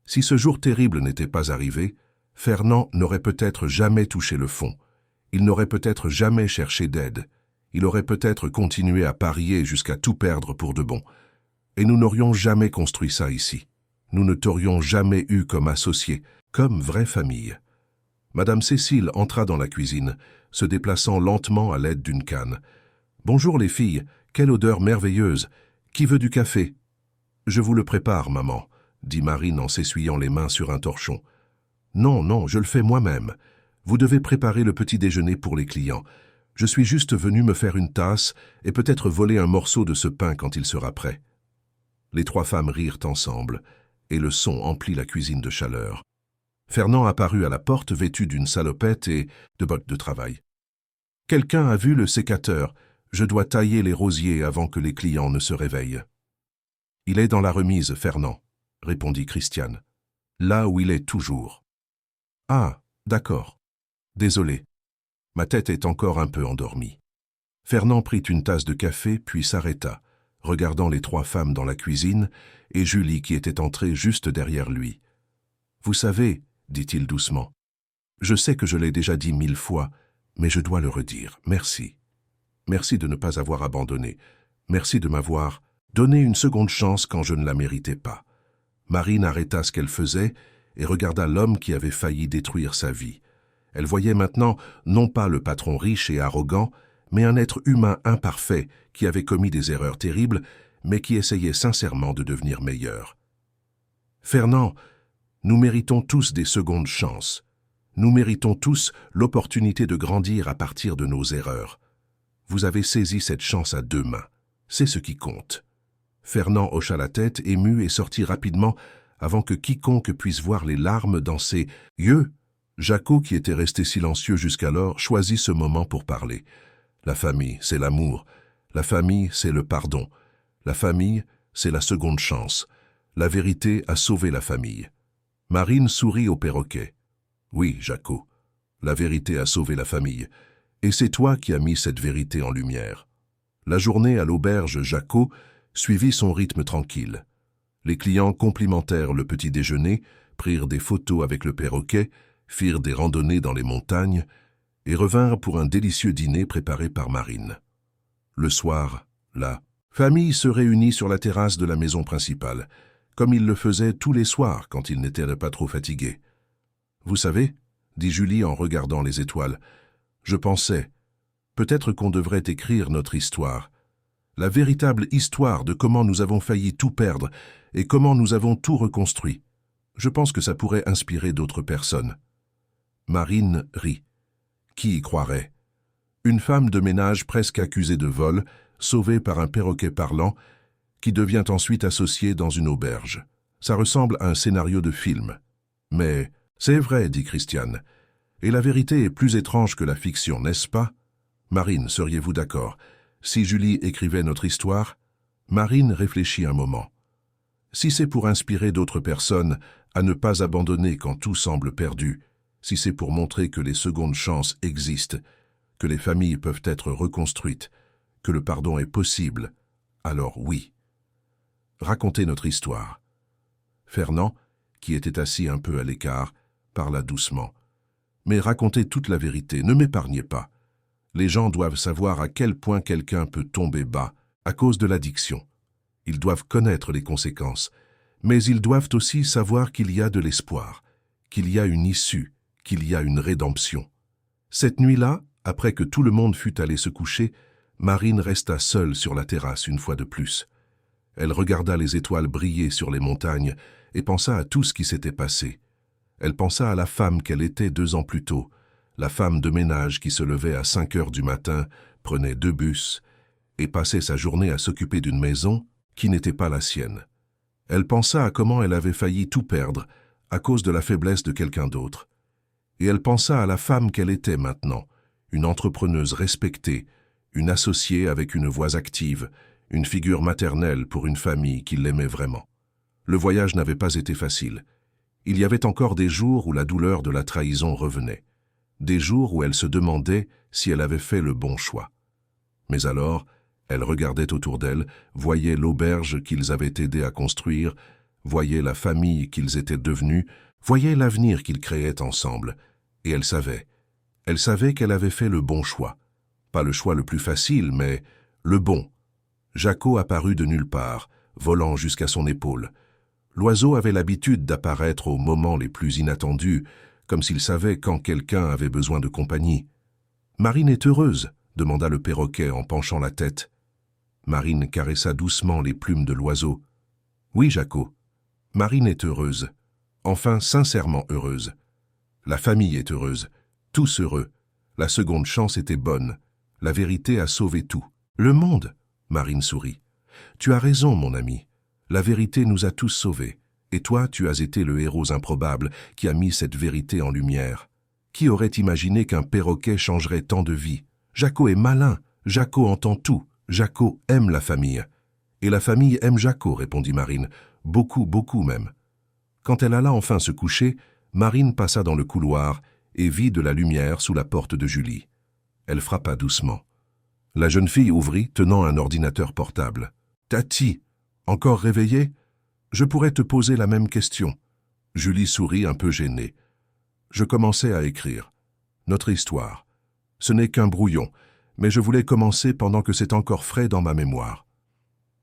Si ce jour terrible n'était pas arrivé, Fernand n'aurait peut-être jamais touché le fond. Il n'aurait peut-être jamais cherché d'aide. Il aurait peut-être continué à parier jusqu'à tout perdre pour de bon. Et nous n'aurions jamais construit ça ici. Nous ne t'aurions jamais eu comme associé, comme vraie famille. Madame Cécile entra dans la cuisine, se déplaçant lentement à l'aide d'une canne. « Bonjour les filles, quelle odeur merveilleuse! Qui veut du café ?»« Je vous le prépare, maman, » dit Marine en s'essuyant les mains sur un torchon. « Non, non, je le fais moi-même. Vous devez préparer le petit déjeuner pour les clients. Je suis juste venu me faire une tasse et peut-être voler un morceau de ce pain quand il sera prêt. » Les 3 femmes rirent ensemble, et le son emplit la cuisine de chaleur. Fernand apparut à la porte vêtu d'une salopette et de bottes de travail. « Quelqu'un a vu le sécateur. Je dois tailler les rosiers avant que les clients ne se réveillent. »« Il est dans la remise, Fernand, » répondit Christiane. « Là où il est toujours. »« Ah, d'accord. Désolé. Ma tête est encore un peu endormie. » Fernand prit une tasse de café puis s'arrêta, regardant les 3 femmes dans la cuisine et Julie qui était entrée juste derrière lui. « Vous savez, » dit-il doucement, « je sais que je l'ai déjà dit 1000 fois, mais je dois le redire. Merci. Merci de ne pas avoir abandonné. Merci de m'avoir donné une seconde chance quand je ne la méritais pas. Marine arrêta ce qu'elle faisait et regarda l'homme qui avait failli détruire sa vie. Elle voyait maintenant non pas le patron riche et arrogant, mais un être humain imparfait qui avait commis des erreurs terribles, mais qui essayait sincèrement de devenir meilleur. « Fernand, nous méritons tous des secondes chances. Nous méritons tous l'opportunité de grandir à partir de nos erreurs. Vous avez saisi cette chance à 2 mains. C'est ce qui compte. » Fernand hocha la tête, ému, et sortit rapidement avant que quiconque puisse voir les larmes dans ses yeux. Jacot, qui était resté silencieux jusqu'alors, choisit ce moment pour parler. La famille, c'est l'amour. La famille, c'est le pardon. La famille, c'est la seconde chance. La vérité a sauvé la famille. Marine sourit au perroquet. Oui, Jacot, la vérité a sauvé la famille. Et c'est toi qui as mis cette vérité en lumière. La journée à l'auberge Jacot suivit son rythme tranquille. Les clients complimentèrent le petit déjeuner, prirent des photos avec le perroquet, firent des randonnées dans les montagnes et revinrent pour un délicieux dîner préparé par Marine. Le soir, la famille se réunit sur la terrasse de la maison principale, comme il le faisait tous les soirs quand il n'était pas trop fatigué. « Vous savez, » dit Julie en regardant les étoiles, « je pensais, peut-être qu'on devrait écrire notre histoire. La véritable histoire de comment nous avons failli tout perdre et comment nous avons tout reconstruit. Je pense que ça pourrait inspirer d'autres personnes. » Marine rit. Qui y croirait? Une femme de ménage presque accusée de vol, sauvée par un perroquet parlant, qui devient ensuite associée dans une auberge. Ça ressemble à un scénario de film. Mais c'est vrai, dit Christiane. Et la vérité est plus étrange que la fiction, n'est-ce pas? Marine, seriez-vous d'accord? Si Julie écrivait notre histoire? Marine réfléchit un moment. Si c'est pour inspirer d'autres personnes à ne pas abandonner quand tout semble perdu, si c'est pour montrer que les secondes chances existent, que les familles peuvent être reconstruites, que le pardon est possible, alors oui. Racontez notre histoire. Fernand, qui était assis un peu à l'écart, parla doucement. Mais racontez toute la vérité, ne m'épargnez pas. Les gens doivent savoir à quel point quelqu'un peut tomber bas à cause de l'addiction. Ils doivent connaître les conséquences, mais ils doivent aussi savoir qu'il y a de l'espoir, qu'il y a une issue, qu'il y a une rédemption. Cette nuit-là, après que tout le monde fut allé se coucher, Marine resta seule sur la terrasse une fois de plus. Elle regarda les étoiles briller sur les montagnes et pensa à tout ce qui s'était passé. Elle pensa à la femme qu'elle était 2 ans plus tôt, la femme de ménage qui se levait à 5 heures du matin, prenait 2 bus et passait sa journée à s'occuper d'une maison qui n'était pas la sienne. Elle pensa à comment elle avait failli tout perdre à cause de la faiblesse de quelqu'un d'autre. Et elle pensa à la femme qu'elle était maintenant, une entrepreneuse respectée, une associée avec une voix active, une figure maternelle pour une famille qui l'aimait vraiment. Le voyage n'avait pas été facile. Il y avait encore des jours où la douleur de la trahison revenait, des jours où elle se demandait si elle avait fait le bon choix. Mais alors, elle regardait autour d'elle, voyait l'auberge qu'ils avaient aidé à construire, voyait la famille qu'ils étaient devenus, voyait l'avenir qu'ils créaient ensemble, et elle savait qu'elle avait fait le bon choix. Pas le choix le plus facile, mais le bon. Jacot apparut de nulle part, volant jusqu'à son épaule. L'oiseau avait l'habitude d'apparaître aux moments les plus inattendus, comme s'il savait quand quelqu'un avait besoin de compagnie. « Marine est heureuse ?» demanda le perroquet en penchant la tête. Marine caressa doucement les plumes de l'oiseau. « Oui, Jacot, Marine est heureuse. Enfin, sincèrement heureuse. La famille est heureuse, tous heureux. La seconde chance était bonne. La vérité a sauvé tout. Le monde !» Marine sourit. « Tu as raison, mon ami. La vérité nous a tous sauvés. Et toi, tu as été le héros improbable qui a mis cette vérité en lumière. Qui aurait imaginé qu'un perroquet changerait tant de vies? Jacot est malin. Jacot entend tout. Jacot aime la famille. » « Et la famille aime Jacot, » répondit Marine. « Beaucoup, beaucoup même. » Quand elle alla enfin se coucher, Marine passa dans le couloir et vit de la lumière sous la porte de Julie. Elle frappa doucement. La jeune fille ouvrit, tenant un ordinateur portable. « Tati, encore réveillée? Je pourrais te poser la même question. » Julie sourit un peu gênée. Je commençais à écrire. Notre histoire. Ce n'est qu'un brouillon, mais je voulais commencer pendant que c'est encore frais dans ma mémoire.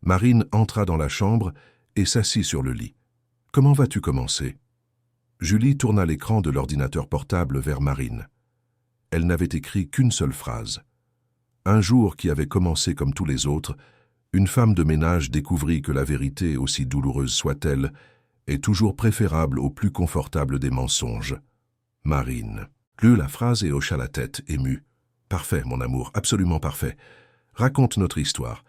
Marine entra dans la chambre et s'assit sur le lit. Comment vas-tu commencer ?» Julie tourna l'écran de l'ordinateur portable vers Marine. Elle n'avait écrit qu'une seule phrase. Un jour qui avait commencé comme tous les autres, une femme de ménage découvrit que la vérité, aussi douloureuse soit-elle, est toujours préférable au plus confortable des mensonges. Marine lut la phrase et hocha la tête, émue. « Parfait, mon amour, absolument parfait. Raconte notre histoire.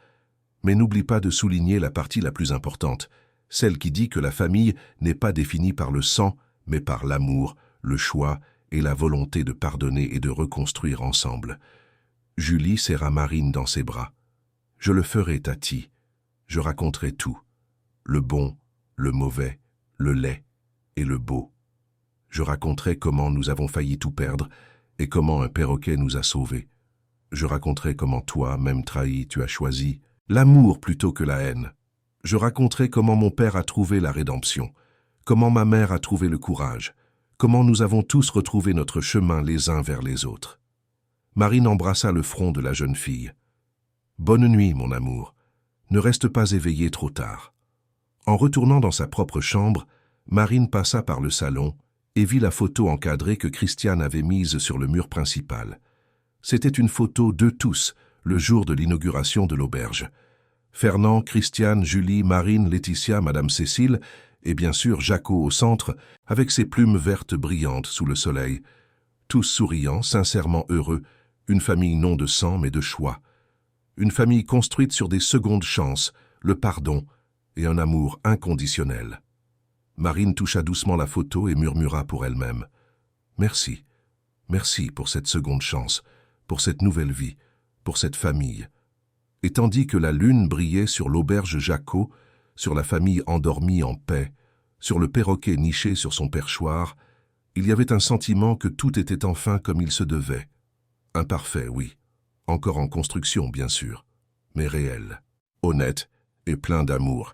Mais n'oublie pas de souligner la partie la plus importante, celle qui dit que la famille n'est pas définie par le sang, mais par l'amour, le choix et la volonté de pardonner et de reconstruire ensemble. » Julie serra Marine dans ses bras. « Je le ferai, Tati. Je raconterai tout. Le bon, le mauvais, le laid et le beau. Je raconterai comment nous avons failli tout perdre et comment un perroquet nous a sauvés. Je raconterai comment toi, même trahi, tu as choisi l'amour plutôt que la haine. Je raconterai comment mon père a trouvé la rédemption, comment ma mère a trouvé le courage, comment nous avons tous retrouvé notre chemin les uns vers les autres. » Marine embrassa le front de la jeune fille. « Bonne nuit, mon amour. Ne reste pas éveillée trop tard. » En retournant dans sa propre chambre, Marine passa par le salon et vit la photo encadrée que Christiane avait mise sur le mur principal. C'était une photo d'eux tous, le jour de l'inauguration de l'auberge. Fernand, Christiane, Julie, Marine, Laetitia, Madame Cécile et bien sûr Jaco au centre, avec ses plumes vertes brillantes sous le soleil. Tous souriants, sincèrement heureux, une famille non de sang mais de choix. Une famille construite sur des secondes chances, le pardon et un amour inconditionnel. Marine toucha doucement la photo et murmura pour elle-même. « Merci, merci pour cette seconde chance, pour cette nouvelle vie, pour cette famille. » Et tandis que la lune brillait sur l'auberge Jaco, sur la famille endormie en paix, sur le perroquet niché sur son perchoir, il y avait un sentiment que tout était enfin comme il se devait. Imparfait, oui, encore en construction bien sûr, mais réel, honnête et plein d'amour.